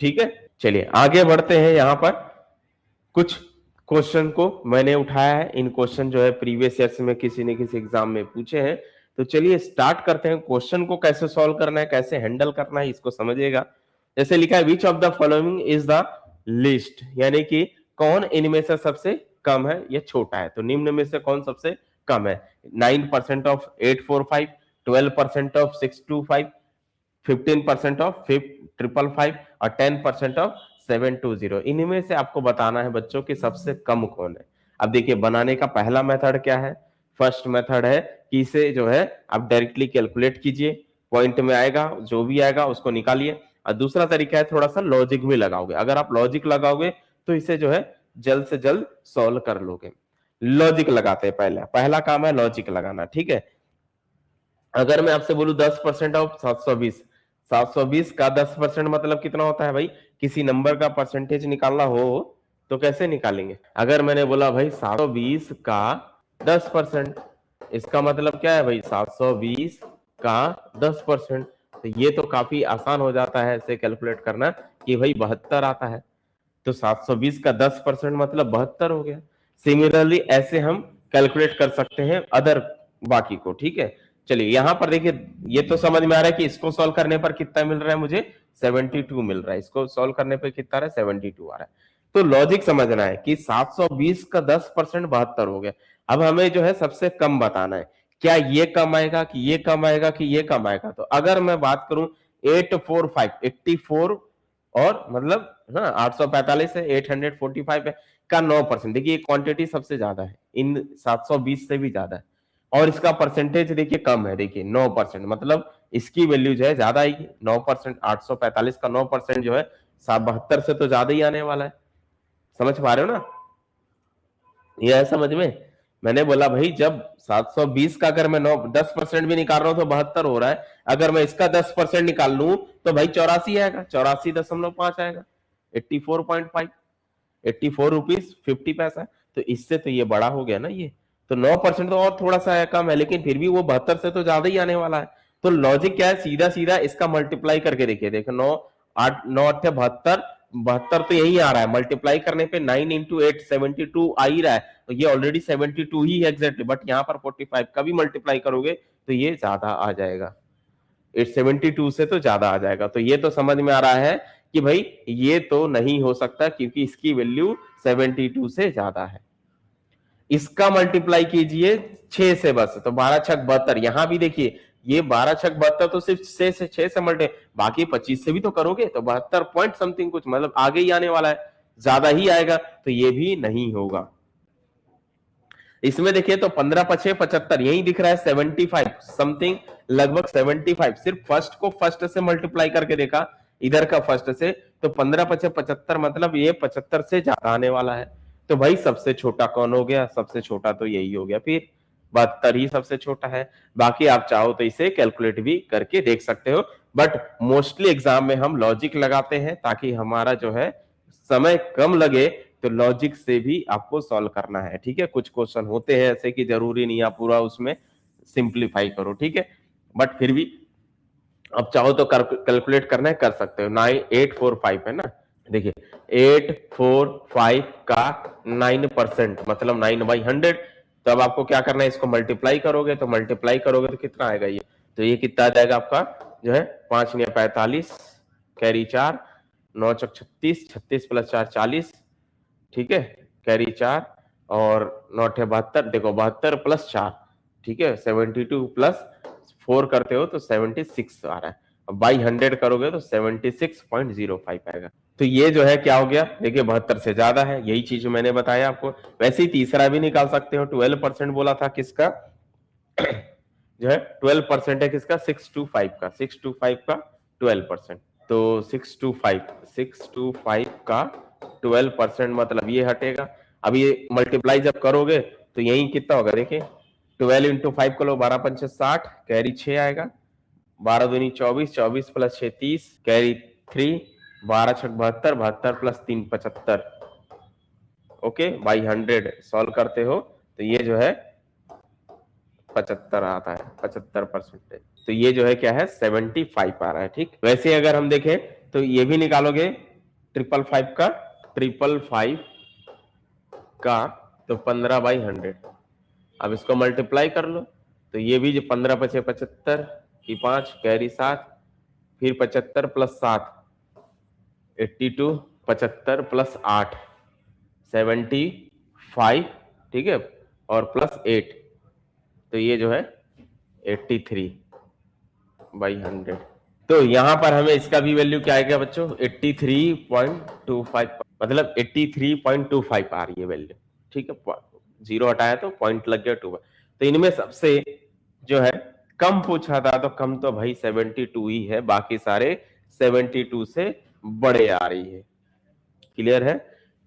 A: ठीक है, चलिए आगे बढ़ते हैं। यहाँ पर कुछ क्वेश्चन को मैंने उठाया है, इन क्वेश्चन जो है प्रीवियस ईयर्स में किसी न किसी एग्जाम में पूछे हैं। तो चलिए स्टार्ट करते हैं, क्वेश्चन को कैसे सॉल्व करना है, कैसे हैंडल करना है, इसको समझिएगा। जैसे लिखा है, which of the following is the list, यानी कि कौन इनमें से सबसे कम है, ये छोटा है, तो निम्न में से कौन सबसे कम है। 9% ऑफ 845, 12% ऑफ 625, 15% ऑफ 555 और 10% ऑफ 720। इनमें से आपको बताना है बच्चों कि सबसे कम कौन है। अब देखिए, बनाने का पहला मेथड क्या है, फर्स्ट मेथड है कि इसे जो है आप डायरेक्टली कैलकुलेट कीजिए, पॉइंट में आएगा जो भी आएगा उसको निकालिए। और दूसरा तरीका है थोड़ा सा लॉजिक भी लगाओगे, अगर आप लॉजिक लगाओगे तो इसे जो है जल्द से जल्द सॉल्व कर लोगे। लॉजिक लगाते हैं, पहला काम है लॉजिक लगाना। ठीक है, अगर मैं आपसे बोलूं 10% ऑफ 720, 720 का 10% मतलब कितना होता है भाई, किसी नंबर का परसेंटेज निकालना हो तो कैसे निकालेंगे। अगर मैंने बोला भाई 720 का 10%, इसका मतलब क्या है भाई, 720 का 10%, तो ये तो काफी आसान हो जाता है ऐसे कैलकुलेट करना कि भाई 72 आता है। तो 720 का 10% मतलब 72 हो गया। सिमिलरली ऐसे हम कैलकुलेट कर सकते हैं अदर बाकी को। ठीक है, चलिए यहां पर देखिए, ये तो समझ में आ रहा है कि इसको सॉल्व करने पर कितना मिल रहा है मुझे, 72 मिल रहा है, इसको सॉल्व करने पर कितना आ रहा है, 72 आ रहा है। तो लॉजिक समझना है कि 720 का 10% 72 हो गया। अब हमें जो है सबसे कम बताना है, क्या ये कम आएगा कि ये कम आएगा कि ये कम आएगा। तो अगर मैं बात करूं 845, 84 और मतलब हाँ 845 है, 845 है का 9%, देखिए क्वांटिटी सबसे ज्यादा है, इन 720 से भी ज्यादा है, और इसका परसेंटेज देखिए कम है, देखिए 9%, मतलब इसकी वैल्यू जो है ज्यादा आएगी 9%। 845 का 9% जो है 72 से तो ज्यादा ही आने वाला है। समझ पा रहे हो ना, ये है समझ में। मैंने बोला भाई जब 720 का अगर मैं 10% भी निकाल रहा हूं तो 72 हो रहा है, अगर मैं इसका 10% निकाल लूं तो भाई 84 आएगा, 84.5 आएगा, 84.5, 84 रुपीज 50 पैसा। तो इससे तो ये बड़ा हो गया ना ये, तो 9% तो और थोड़ा सा है कम है, लेकिन फिर भी वो 72 से तो ज्यादा ही आने वाला है। तो लॉजिक क्या है, सीधा सीधा इसका मल्टीप्लाई करके देखिए, देखो 9 8 9 8 72, 72 तो यही आ रहा है, मल्टीप्लाई करने पे 9 इंटू 8 72 आ ही रहा है, तो ये ऑलरेडी 72 ही है एग्जैक्टली, बट यहाँ पर 45 का भी मल्टीप्लाई करोगे तो ये ज्यादा आ जाएगा, 872 से तो ज्यादा आ जाएगा। तो ये तो समझ में आ रहा है कि भाई ये तो नहीं हो सकता क्योंकि इसकी वैल्यू 72 से ज्यादा है। इसका मल्टीप्लाई कीजिए 6 से बस, तो 12 छक 72, यहां भी देखिए ये 12 छक 72 तो सिर्फ 6 से मल्टे, बाकी 25 से भी तो करोगे तो 72 पॉइंट समथिंग कुछ, मतलब आगे ही आने वाला है, ज्यादा ही आएगा, तो ये भी नहीं होगा। इसमें देखिए तो 15 पछे 75, यही दिख रहा है 75 समथिंग, लगभग 75, सिर्फ फर्स्ट को फर्स्ट से मल्टीप्लाई करके देखा, इधर का फर्स्ट से, तो 15 पछे 75, मतलब ये 75 से ज्यादा आने वाला है। तो भाई सबसे छोटा कौन हो गया, सबसे छोटा तो यही हो गया, फिर 72 ही सबसे छोटा है। बाकी आप चाहो तो इसे कैलकुलेट भी करके देख सकते हो, बट मोस्टली एग्जाम में हम लॉजिक लगाते हैं ताकि हमारा जो है समय कम लगे, तो लॉजिक से भी आपको सॉल्व करना है, ठीक है। कुछ क्वेश्चन होते हैं ऐसे कि जरूरी नहीं आप पूरा उसमें सिंप्लीफाई करो, ठीक है, बट फिर भी अब चाहो तो कैलकुलेट करना है कर सकते हो। 9845 है ना, देखिए 845 का 9% मतलब 9/100, तो अब आपको क्या करना है, इसको मल्टीप्लाई करोगे, तो मल्टीप्लाई करोगे तो कितना आएगा ये, तो ये कितना आ जाएगा आपका जो है 5 9 45, कैरी 4, 9 चौक 36, 36 प्लस 4 40, ठीक है, कैरी 4 और 9 72, देखो 72 प्लस 4, ठीक है, 72 प्लस 4 करते हो तो 76 आ रहा है, अब बाई 100 करोगे तो 76.05 आएगा। तो ये जो है क्या हो गया, देखिए 72 से ज्यादा है, यही चीज मैंने बताया आपको। वैसे ही तीसरा भी निकाल सकते हो, 12% बोला था किसका जो है 12% है किसका, 625 का, 625 का 12%, तो 625 का 12% मतलब ये हटेगा। अब ये मल्टीप्लाई जब करोगे तो यही कितना होगा, देखिए 12 इंटू 5 को लो, 12 पंचे 60, कैरी 6 आएगा, 12 दूनी 24, 24 प्लस 6 30, कैरी 3, 12 छक 72, 72 प्लस 3 75, ओके, बाई 100 सॉल्व करते हो तो ये जो है 75 आता है, 75%, तो ये जो है क्या है 75 आ रहा है, ठीक। वैसे अगर हम देखें तो ये भी निकालोगे 555 का, 555 का तो 15/100, अब इसको मल्टीप्लाई कर लो, तो ये भी जो 15 पचे 75 की 5, कैरी 7, फिर 75 प्लस 7 82, 75 प्लस 8 75, ठीक है, और प्लस 8, तो ये जो है 83/100। तो यहां पर हमें इसका भी वैल्यू क्या आएगा बच्चों, 83.25, मतलब 83.25 आ रही है वैल्यू, ठीक है, जीरो हटाया तो पॉइंट लग गया 2। तो इनमें सबसे जो है कम पूछा था, तो कम तो भाई 72 ही है, बाकी सारे 72 से बड़े आ रही है, क्लियर है।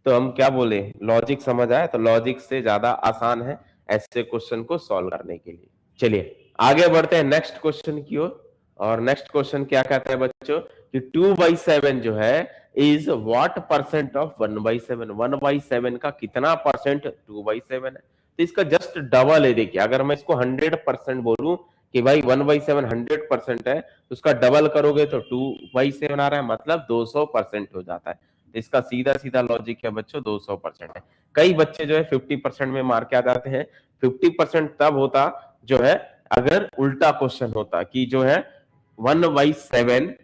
A: तो हम क्या बोले, लॉजिक समझ आया, तो लॉजिक से ज्यादा आसान है ऐसे क्वेश्चन को सॉल्व करने के लिए। चलिए आगे बढ़ते हैं नेक्स्ट क्वेश्चन की ओर, और नेक्स्ट क्वेश्चन क्या कहते हैं बच्चों कि 2/7 जो है इज व्हाट परसेंट ऑफ 1/7, 1/7 का कितना परसेंट 2/7 है, तो इसका जस्ट डबल है। देखिए अगर मैं इसको 100% बोलूं कि भाई 1/7 100% है, तो उसका डबल करोगे तो 2/7 आ रहा है, मतलब 200% हो जाता है। इसका सीधा सीधा लॉजिक है बच्चों 200% है। कई बच्चे जो है 50% में मार के आ जाते हैं, 50% तब होता जो है अगर उल्टा क्वेश्चन होता कि जो है 1/7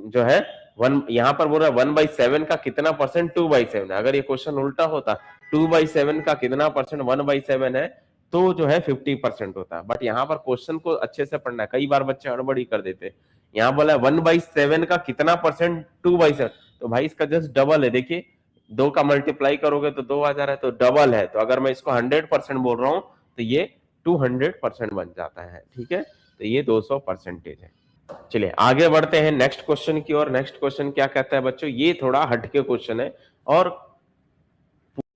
A: जो है वन, यहां पर बोल रहा है 1/7 का कितना परसेंट 2/7 है, अगर ये क्वेश्चन उल्टा होता 2/7 का कितना परसेंट 1/7 है, तो जो है 50% होता है। बट यहाँ पर क्वेश्चन को अच्छे से पढ़ना है, कई बार बच्चे हड़बड़ी कर देते हैं। यहाँ बोला है 1/7 का कितना परसेंट 2/7, तो भाई इसका जस्ट डबल है। देखिए 2 का मल्टीप्लाई करोगे तो 2 आ जा रहा है, तो डबल है, तो अगर मैं इसको 100% बोल रहा हूं तो ये 200% बन जाता है, ठीक है, तो ये 200% है। चलिए आगे बढ़ते हैं नेक्स्ट क्वेश्चन की ओर। नेक्स्ट क्वेश्चन क्या कहता है बच्चों, ये थोड़ा हटके क्वेश्चन है और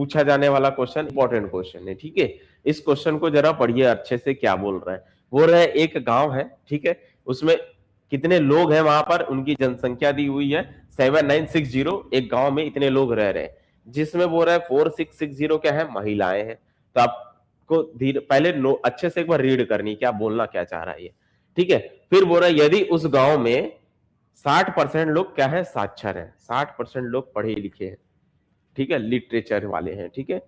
A: पूछा जाने वाला क्वेश्चन इंपॉर्टेंट क्वेश्चन है, ठीक है। इस क्वेश्चन को जरा पढ़िए अच्छे से, क्या बोल रहा है। बोल रहा है एक गांव है, ठीक है, उसमें कितने लोग हैं, वहां पर उनकी जनसंख्या दी हुई है 7960। एक गांव में इतने लोग रह रहे हैं, जिसमें बोल रहा है 4660 क्या है, महिलाएं हैं। तो आपको धीरे पहले अच्छे से एक बार रीड करनी, क्या बोलना क्या चाह रहा है ये, ठीक है। फिर बोल रहा है यदि उस गांव में 60% लोग क्या है, साक्षर है, 60% लोग पढ़े लिखे हैं, ठीक है, लिटरेचर वाले हैं, ठीक है।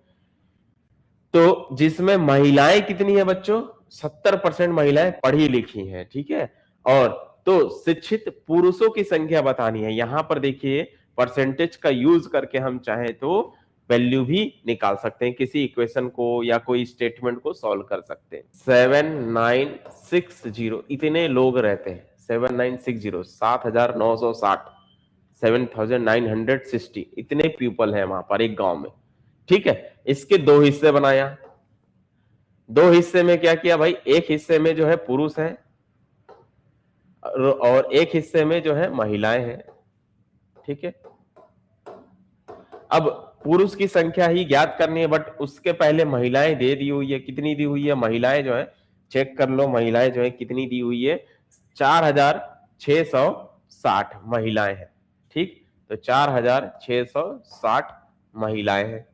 A: तो जिसमें महिलाएं कितनी है बच्चों, 70% महिलाएं पढ़ी लिखी हैं, ठीक है। और तो शिक्षित पुरुषों की संख्या बतानी है। यहां पर देखिए परसेंटेज का यूज करके हम चाहे तो वैल्यू भी निकाल सकते हैं, किसी इक्वेशन को या कोई स्टेटमेंट को सॉल्व कर सकते हैं। 7960 इतने लोग रहते हैं, 7960 7960 7960 इतने पीपल हैं वहां पर एक गांव में, ठीक है। इसके दो हिस्से बनाया, दो हिस्से में क्या किया भाई, एक हिस्से में जो है पुरुष है और एक हिस्से में जो है महिलाएं हैं, ठीक है। अब पुरुष की संख्या ही ज्ञात करनी है, बट उसके पहले महिलाएं दे दी हुई है। कितनी दी हुई है महिलाएं, जो है चेक कर लो, महिलाएं जो है कितनी दी हुई है, 4660 महिलाएं हैं, ठीक। तो 4660 महिलाएं हैं।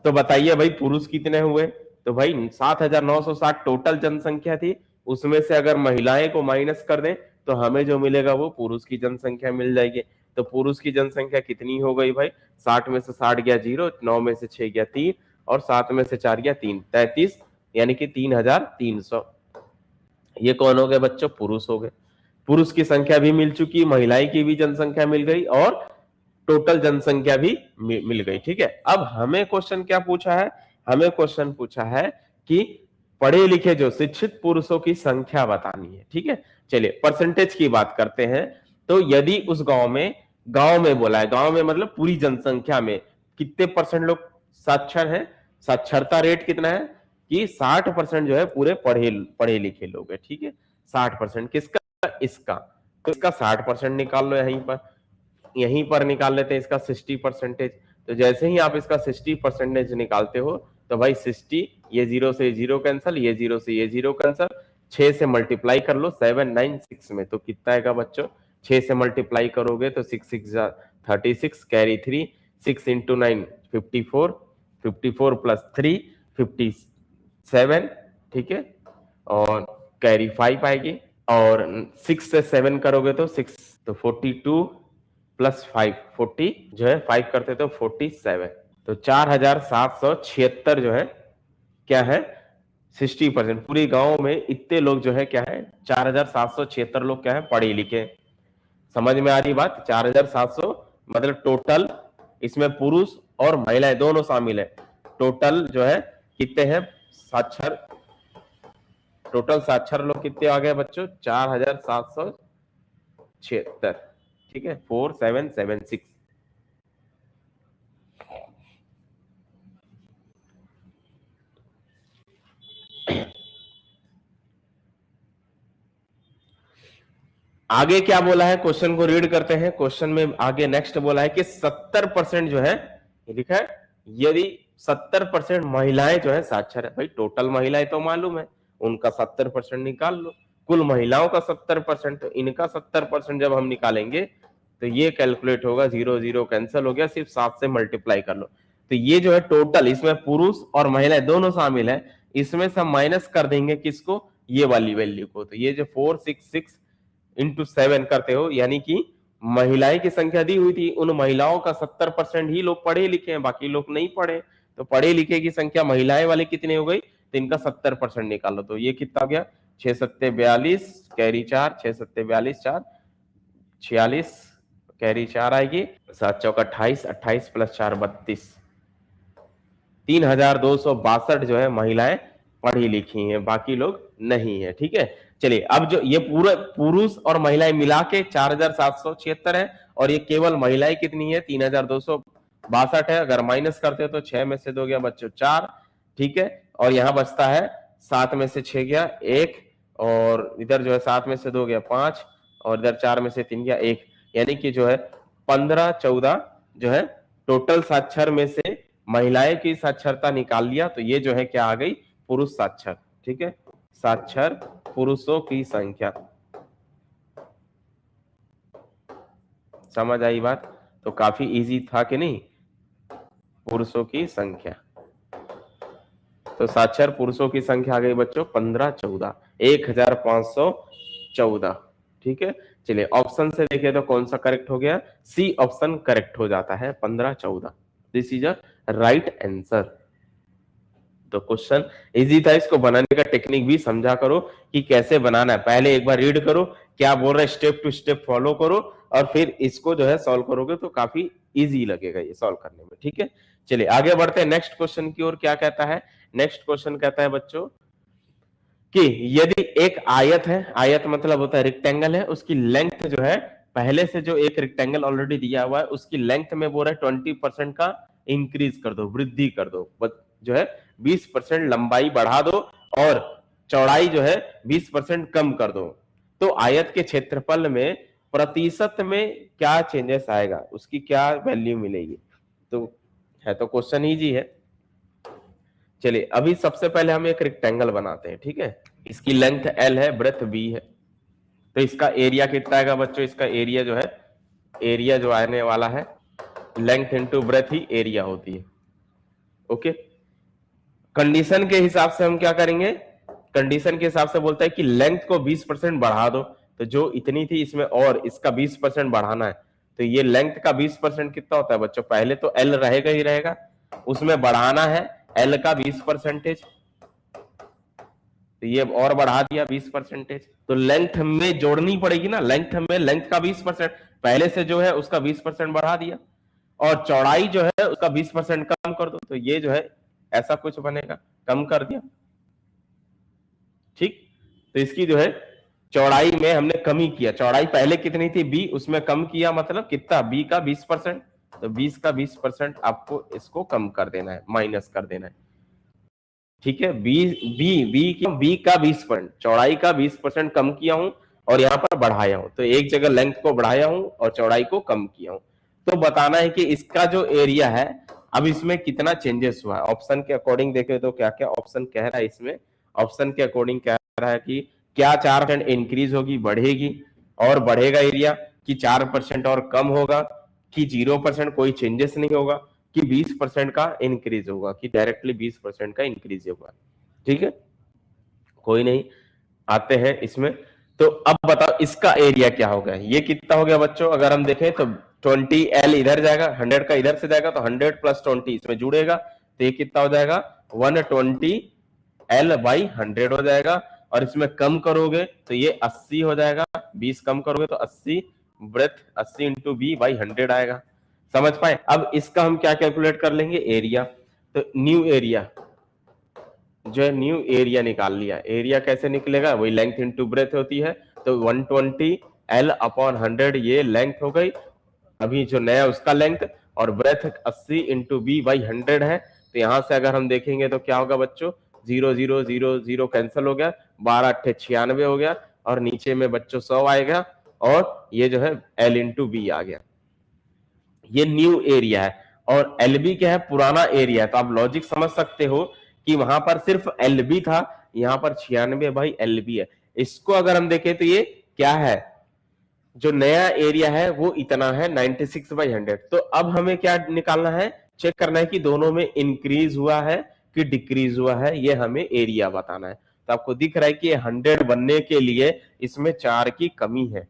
A: तो बताइए भाई पुरुष कितने हुए, तो भाई 7960 टोटल जनसंख्या थी, उसमें से अगर महिलाएं को माइनस कर दें तो हमें जो मिलेगा वो पुरुष की जनसंख्या मिल जाएगी। तो पुरुष की जनसंख्या कितनी हो गई भाई, 60 में से 60 गया 0, 9 में से 6 गया 3 और 7 में से 4 गया 3, 33, यानी कि 3300। ये कौन हो गए बच्चों, पुरुष हो गए। पुरुष की संख्या भी मिल चुकी, महिलाएं की भी जनसंख्या मिल गई और टोटल जनसंख्या भी मिल गई, ठीक है। अब हमें क्वेश्चन क्या पूछा है, हमें क्वेश्चन पूछा है कि पढ़े लिखे जो शिक्षित पुरुषों की संख्या बतानी है, ठीक है। चलिए परसेंटेज की बात करते हैं। तो यदि उस गांव में बोला है, गांव में मतलब पूरी जनसंख्या में कितने परसेंट लोग साक्षर हैं, साक्षरता रेट कितना है कि 60% जो है पूरे पढ़े लिखे लोग है, ठीक है। 60% किसका, इसका, तो इसका 60% निकाल लो, यहीं पर निकाल लेते हैं इसका 60%। तो जैसे ही आप इसका 60% निकालते हो तो भाई 60, ये 0 से 0 कैंसल, ये 0 से ये 0 कैंसल, 6 से मल्टीप्लाई कर लो 796 में, तो कितना आएगा बच्चों, 6 से मल्टीप्लाई करोगे तो 6 6 36 कैरी 3, 6 इंटू 9 54, 54 प्लस 3 57, ठीक है, और कैरी 5 आएगी, और 6 से 7 करोगे तो 6 तो 42 प्लस 5 40 जो है 5 करते तो 47, तो 4776 जो है क्या है 60%। पूरे गांव में इतने लोग जो है क्या है 4776 लोग क्या है पढ़े लिखे। समझ में आ रही बात, 4700 मतलब टोटल, इसमें पुरुष और महिलाएं दोनों शामिल है। टोटल जो है कितने हैं साक्षर, टोटल साक्षर लोग कितने आ गए बच्चों, 4776, ठीक है, 4776। आगे क्या बोला है, क्वेश्चन को रीड करते हैं। क्वेश्चन में आगे नेक्स्ट बोला है कि 70% जो है, ये लिखा है यदि 70% महिलाएं जो है साक्षर है। भाई टोटल महिलाएं तो मालूम है, उनका 70% निकाल लो, कुल महिलाओं का 70%, तो इनका 70% जब हम निकालेंगे तो ये कैलकुलेट होगा, 0 0 कैंसिल हो गया, सिर्फ 7 से मल्टीप्लाई कर लो। तो ये जो है टोटल, इसमें पुरुष और महिलाएं दोनों शामिल है, इसमें से हम माइनस कर देंगे किसको, ये वाली वैल्यू को। तो ये जो 466 इंटू 7 करते हो, यानी कि महिलाएं की संख्या दी हुई थी, उन महिलाओं का 70% ही लोग पढ़े लिखे हैं, बाकी लोग नहीं पढ़े। तो पढ़े लिखे की संख्या महिलाएं वाले कितनी हो गई, तो इनका 70% निकालो। तो ये कितना गया, 6 7 42 कैरी 4, 6 7 42 4 46 कैरी 4 आएगी, 7 चौक 28, 28 प्लस 4 32, 3262 जो है महिलाएं पढ़ी लिखी हैं, बाकी लोग नहीं है, ठीक है। चलिए अब जो ये पूरे पुरुष और महिलाएं मिला के 4776 है, और ये केवल महिलाएं कितनी है 3262 है। अगर माइनस करते हो तो 6 में से 2 गया बच्चों 4, ठीक है, और यहां बचता है 7 में से 6 गया 1, और इधर जो है 7 में से 2 गया 5, और इधर 4 में से 3 गया 1, यानी कि जो है 15 14 जो है टोटल साक्षर में से महिलाएं की साक्षरता निकाल लिया तो ये जो है क्या आ गई, पुरुष साक्षर। ठीक है, साक्षर पुरुषों की संख्या। समझ आई बात? तो काफी इजी था कि नहीं, पुरुषों की संख्या। तो साक्षर पुरुषों की संख्या आ गई बच्चों 1514, 1514। ठीक है, चलिए ऑप्शन से देखिए तो कौन सा करेक्ट हो गया, सी ऑप्शन करेक्ट हो जाता है, 1514। This is a right answer. तो क्वेश्चन इजी था, इसको बनाने का टेक्निक भी समझा करो कि कैसे बनाना है। पहले एक बार रीड करो क्या बोल रहा है, स्टेप टू स्टेप फॉलो करो और फिर इसको जो है सॉल्व करोगे तो काफी इजी लगेगा ये सॉल्व करने में। ठीक है, चलिए आगे बढ़ते हैं नेक्स्ट क्वेश्चन की ओर। क्या कहता है नेक्स्ट क्वेश्चन, कहता है बच्चों कि यदि एक आयत है, आयत मतलब होता है रेक्टेंगल है, उसकी लेंथ जो है पहले से जो एक रेक्टेंगल ऑलरेडी दिया हुआ है उसकी लेंथ में बोल रहा है 20% का इंक्रीज कर दो, वृद्धि कर दो, जो है 20% लंबाई बढ़ा दो और चौड़ाई जो है 20% कम कर दो, तो आयत के क्षेत्रफल में प्रतिशत में क्या चेंजेस आएगा, उसकी क्या वैल्यू मिलेगी। तो है तो क्वेश्चन इजी है। चलिए अभी सबसे पहले हम एक रेक्टेंगल बनाते हैं। ठीक है, इसकी लेंथ L है, ब्रेथ B है, तो इसका एरिया कितना आएगा बच्चों, इसका एरिया जो है, एरिया जो आने वाला है लेंथ इनटू ब्रेथ ही एरिया होती है। ओके, कंडीशन के हिसाब से हम क्या करेंगे, कंडीशन के हिसाब से बोलता है कि लेंथ को 20% बढ़ा दो, तो जो इतनी थी इसमें और इसका 20% बढ़ाना है, तो ये लेंथ का 20% कितना होता है बच्चों, पहले तो L रहेगा ही रहेगा, उसमें बढ़ाना है L का 20%, तो ये और बढ़ा दिया 20%, तो लेंथ में जोड़नी पड़ेगी ना, लेंथ में लेंथ का 20% पहले से जो है उसका 20% बढ़ा दिया और चौड़ाई जो है उसका 20% कम कर दो, तो ये जो है ऐसा कुछ बनेगा, कम कर दिया। ठीक, तो इसकी जो है चौड़ाई में हमने कमी किया, चौड़ाई पहले कितनी थी b, उसमें कम किया, मतलब कितना, b का 20%, तो 20 का 20% आपको इसको कम कर देना है, माइनस कर देना है। ठीक है, बी का 20%, चौड़ाई का 20% कम किया हूं और यहाँ पर बढ़ाया हूं, तो एक जगह लेंथ को बढ़ाया हूं और चौड़ाई को कम किया हूं। तो बताना है कि इसका जो एरिया है अब इसमें कितना चेंजेस हुआ है। ऑप्शन के अकॉर्डिंग देखे तो क्या क्या ऑप्शन कह रहा है इसमें, ऑप्शन के अकॉर्डिंग कह रहा है कि क्या 4% इंक्रीज होगी, बढ़ेगी और बढ़ेगा एरिया, कि 4% और कम होगा, कि 0% कोई चेंजेस नहीं होगा, कि 20% का इंक्रीज होगा, कि डायरेक्टली 20% का इंक्रीज होगा। ठीक है, कोई नहीं, आते हैं इसमें। तो अब बताओ इसका एरिया क्या होगा, ये कितना हो गया बच्चों, अगर हम देखें तो 20L इधर जाएगा, 100 का इधर से जाएगा, तो 100 + 20 इसमें जुड़ेगा, तो ये कितना हो जाएगा 120L / 100 हो जाएगा, और इसमें कम करोगे तो ये 80 हो जाएगा, 20 कम करोगे तो 80, ब्रेथ 80 × B / 100 आएगा। समझ पाए? अब इसका हम क्या कैलकुलेट कर लेंगे, एरिया। तो न्यू एरिया जो है, न्यू एरिया निकाल लिया। एरिया कैसे निकलेगा, वही लेंथ इनटू ब्रेथ होती है, तो 120L / 100 ये लेंथ हो गई, अभी जो नया उसका लेंथ, और ब्रेथ 80 × B / 100 है। तो यहां से अगर हम देखेंगे तो क्या होगा बच्चों, 0 0 0 0 कैंसिल हो गया, 12 × 8 = 96 हो गया, और नीचे में बच्चों 100 आएगा, और ये जो है L × B आ गया। ये न्यू एरिया है, और LB क्या है, पुराना एरिया है। तो आप लॉजिक समझ सकते हो कि वहां पर सिर्फ LB था, यहाँ पर 96/LB है। इसको अगर हम देखें तो ये क्या है, जो नया एरिया है वो इतना है 96/100। तो अब हमें क्या निकालना है, चेक करना है कि दोनों में इंक्रीज हुआ है कि डिक्रीज हुआ है, ये हमें एरिया बताना है। तो आपको दिख रहा है कि 100 बनने के लिए इसमें 4 की कमी है।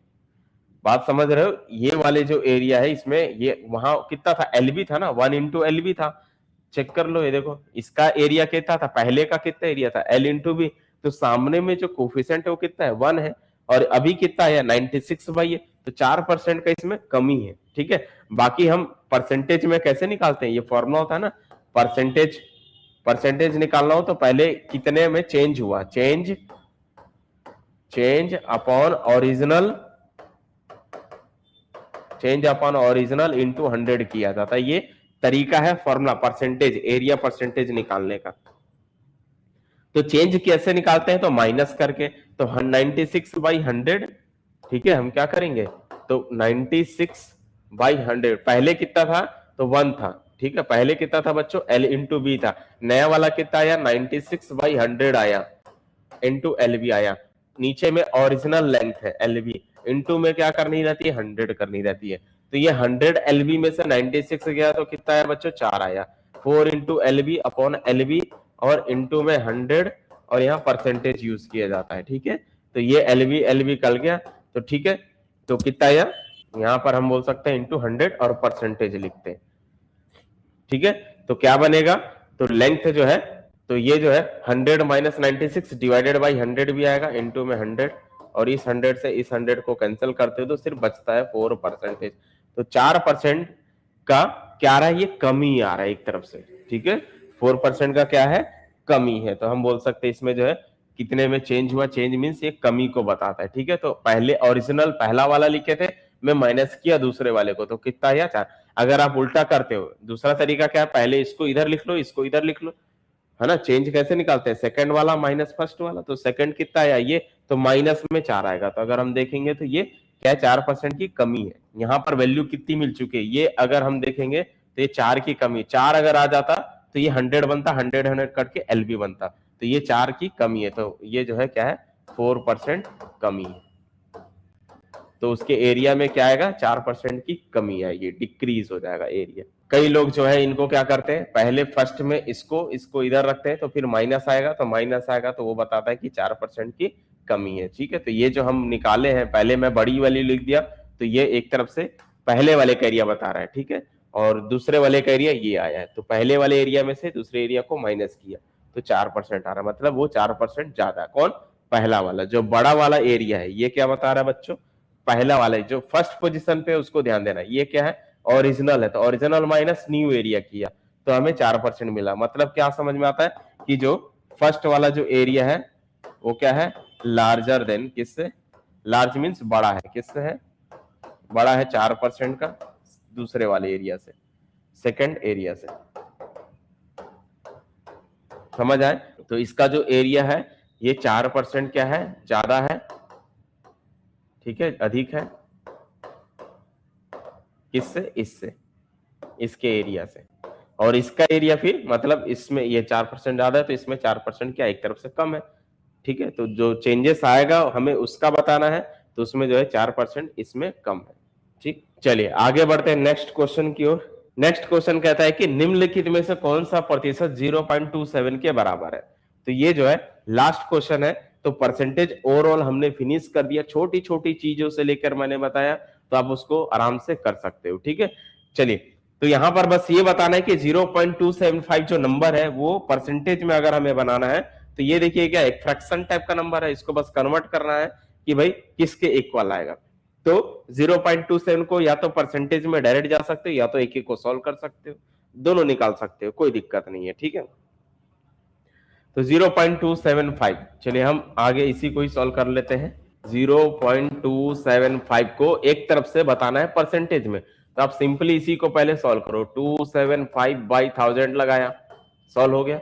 A: बात समझ रहे हो, ये वाले जो एरिया है इसमें, ये वहां कितना था, LB था ना, 1 × LB था। चेक कर लो, ये देखो इसका एरिया कितना था, पहले का कितना एरिया था, L × B, तो सामने में जो कोफिशिएंट है वो कितना है, 1 है, और अभी कितना है 96/, तो 4% का इसमें कमी है। ठीक है, बाकी हम परसेंटेज में कैसे निकालते हैं, ये फॉर्मूला होता है ना, परसेंटेज निकालना हो तो पहले कितने में चेंज हुआ, चेंज अपॉन ओरिजिनल इंटू 100 किया जाता है। ये तरीका है फॉर्मूला, परसेंटेज, एरिया परसेंटेज निकालने का। तो चेंज कैसे निकालते हैं, तो माइनस करके, तो 96/100। ठीक है, हम क्या करेंगे, तो 96/100 पहले कितना था, तो 1 था। ठीक है, पहले कितना था बच्चों, L इंटू बी था, नया वाला कितना आया 96/100 आया, इंटू LV आया, नीचे में ओरिजिनल लेंथ है LV, इंटू में क्या करनी रहती है 100 करनी रहती है, तो ये 100 LV में से 96 गया तो कितना आया बच्चों 4 आया, 4 इंटू LV अपॉन LV और इंटू में 100 और यहाँ परसेंटेज यूज किया जाता है, ठीक है, तो ये LV कल गया, तो ठीक है, तो कितना आया, यहाँ पर हम बोल सकते हैं इंटू 100 और परसेंटेज लिखते हैं, ठीक है, तो क्या बनेगा, तो लेंथ जो है, तो ये जो है 100 माइनस 96 डिवाइडेड बाई 100 भी आएगा, इंटू में 100 और इस 100 से इस 100 को कैंसिल करते हो तो सिर्फ बचता है 4%, तो 4% का क्या आ रहा है, ये कमी आ रहा है एक तरफ से, ठीक है, 4% का क्या है, कमी है, तो हम बोल सकते हैं इसमें जो है कितने में चेंज हुआ, चेंज मीन्स ये कमी को बताता है, ठीक है, तो पहले ओरिजिनल पहला वाला लिखे थे, मैं माइनस किया दूसरे वाले को, तो कितना आया 4, अगर आप उल्टा करते हो, दूसरा तरीका क्या है, पहले इसको इधर लिख लो, इसको इधर लिख लो, है ना, चेंज कैसे निकालते हैं, सेकंड वाला माइनस फर्स्ट वाला, तो सेकंड कितना आया ये, तो माइनस में 4 आएगा, तो अगर हम देखेंगे तो ये क्या 4% की कमी है, यहाँ पर वैल्यू कितनी मिल चुकी है, ये अगर हम देखेंगे तो ये 4 की कमी, 4 अगर आ जाता तो ये 100 बनता, 100 करके LV बनता, तो ये 4 की कमी है, तो ये जो है क्या है 4% कमी है, तो उसके एरिया में क्या आएगा 4% की कमी आएगी, डिक्रीज हो जाएगा एरिया। कई लोग जो है इनको क्या करते हैं, पहले फर्स्ट में इसको इधर रखते हैं, तो फिर माइनस आएगा, तो माइनस आएगा तो वो बताता है कि 4% की कमी है, ठीक है, तो ये जो हम निकाले हैं, पहले मैं बड़ी वाली लिख दिया, तो ये एक तरफ से पहले वाले का एरिया बता रहा है, ठीक है, और दूसरे वाले का एरिया ये आया है, तो पहले वाले एरिया में से दूसरे एरिया को माइनस किया, तो 4% आ रहा है, मतलब वो 4% ज्यादा, कौन, पहला वाला, जो बड़ा वाला एरिया है ये क्या बता रहा है बच्चों, पहला वाला जो फर्स्ट पोजीशन पे उसको ध्यान देना, ये क्या है ओरिजिनल है, तो ओरिजिनल माइनस न्यू एरिया किया तो हमें 4% मिला, मतलब क्या समझ में आता है कि जो फर्स्ट वाला जो एरिया है वो क्या है लार्जर देन, किससे, लार्ज मीन्स बड़ा है, किससे है, बड़ा है 4% का दूसरे वाले एरिया से, सेकंड एरिया से, समझ आए, तो इसका जो एरिया है ये 4% क्या है, ज्यादा है, ठीक है, अधिक है, किससे, इससे, इसके एरिया से, और इसका एरिया फिर मतलब इसमें ये 4% ज्यादा है तो इसमें 4% क्या एक तरफ से कम है, ठीक है, तो जो चेंजेस आएगा हमें उसका बताना है, तो उसमें जो है 4% इसमें कम है, ठीक, चलिए आगे बढ़ते हैं नेक्स्ट क्वेश्चन की ओर। नेक्स्ट क्वेश्चन कहता है कि निम्नलिखित में से कौन सा प्रतिशत 0.27 के बराबर है, तो ये जो है लास्ट क्वेश्चन है, तो परसेंटेज ओवरऑल हमने फिनिश कर दिया, छोटी छोटी चीजों से लेकर मैंने बताया, तो आप उसको आराम से कर सकते हो, ठीक है, चलिए, तो यहां पर बस ये बताना है कि 0.275 जो नंबर है वो परसेंटेज में अगर हमें बनाना है, तो ये देखिए क्या एक फ्रैक्शन टाइप का नंबर है, इसको बस कन्वर्ट करना है कि भाई किसके इक्वल आएगा, तो 0.27 को या तो परसेंटेज में डायरेक्ट जा सकते हो या तो एक एक को सॉल्व कर सकते हो, दोनों निकाल सकते हो, कोई दिक्कत नहीं है, ठीक है, तो 0.275, चलिए हम आगे इसी को ही सॉल्व कर लेते हैं, 0.275 को एक तरफ से बताना है परसेंटेज में, तो आप सिंपली इसी को पहले सॉल्व करो, 275/1000 लगाया, सॉल्व हो गया,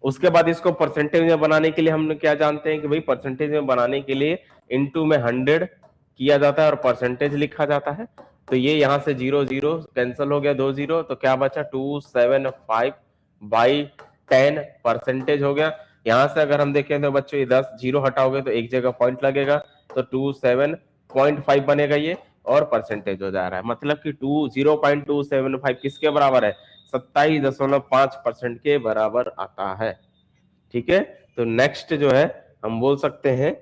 A: उसके बाद इसको परसेंटेज में बनाने के लिए हम क्या जानते हैं कि भाई परसेंटेज में बनाने के लिए इनटू में 100 किया जाता है और परसेंटेज लिखा जाता है, तो ये यहां से 0 0 कैंसिल हो गया, 2 0, तो क्या बचा 275/10 परसेंटेज हो गया, यहां से अगर हम देखें तो बच्चों ये 10 0 हटाओगे तो एक जगह पॉइंट लगेगा, तो 27.5 बनेगा ये, और परसेंटेज हो जा रहा है, मतलब कि 0.275 किसके बराबर है, 27.5% के बराबर आता है, ठीक है, तो नेक्स्ट जो है हम बोल सकते हैं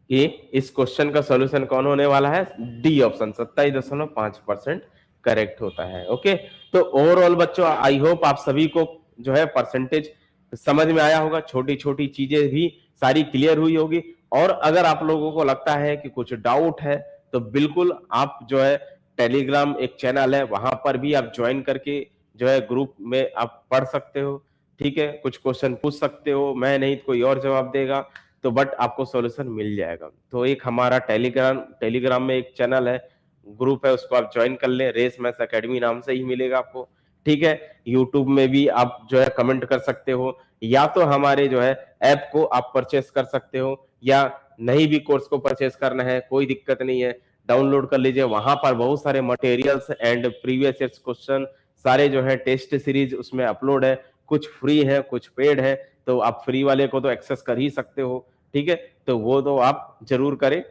A: कि इस क्वेश्चन का सॉल्यूशन कौन होने वाला है, डी ऑप्शन 27.5% करेक्ट होता है, ओके, तो ओवरऑल बच्चों आई होप आप सभी को जो है परसेंटेज समझ में आया होगा, छोटी छोटी चीजें भी सारी क्लियर हुई होगी, और अगर आप लोगों को लगता है कि कुछ डाउट है तो बिल्कुल आप जो है टेलीग्राम एक चैनल है वहां पर भी आप ज्वाइन करके जो है ग्रुप में आप पढ़ सकते हो, ठीक है, कुछ क्वेश्चन पूछ सकते हो, मैं नहीं तो कोई और जवाब देगा, तो बट आपको सॉल्यूशन मिल जाएगा, तो एक हमारा टेलीग्राम में एक चैनल है, ग्रुप है, उसको आप ज्वाइन कर ले, रेस मैथ्स एकेडमी नाम से ही मिलेगा आपको, ठीक है, यूट्यूब में भी आप जो है कमेंट कर सकते हो, या तो हमारे जो है ऐप को आप परचेस कर सकते हो, या नहीं भी कोर्स को परचेस करना है कोई दिक्कत नहीं है, डाउनलोड कर लीजिए। वहां पर बहुत सारे materials and previous years question सारे जो है टेस्ट सीरीज उसमें अपलोड है, कुछ फ्री है कुछ पेड है, तो आप फ्री वाले को तो एक्सेस कर ही सकते हो, ठीक है, तो वो तो आप जरूर करें।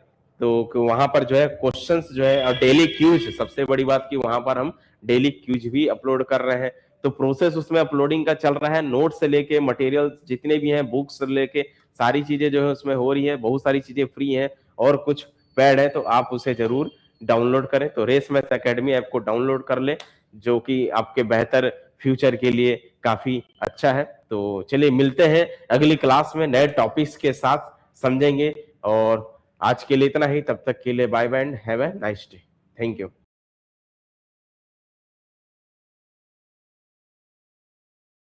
A: तो वहां पर जो है क्वेश्चंस जो है और डेली क्यूज, सबसे बड़ी बात कि वहां पर हम डेली क्यूज भी अपलोड कर रहे हैं। तो प्रोसेस उसमें अपलोडिंग का चल रहा है, नोट से लेके मटेरियल जितने भी हैं, बुक्स से लेके सारी चीजें जो है उसमें हो रही है, बहुत सारी चीजें फ्री हैं और कुछ पेड है, तो आप उसे जरूर डाउनलोड करें। तो रेस मैथ्स एकेडमी ऐप को डाउनलोड कर ले, जो कि आपके बेहतर फ्यूचर के लिए काफी अच्छा है। तो चलिए मिलते हैं अगली क्लास में नए टॉपिक्स के साथ, समझेंगे। और आज के लिए इतना ही, तब तक के लिए bye bye and have a nice day. Thank you.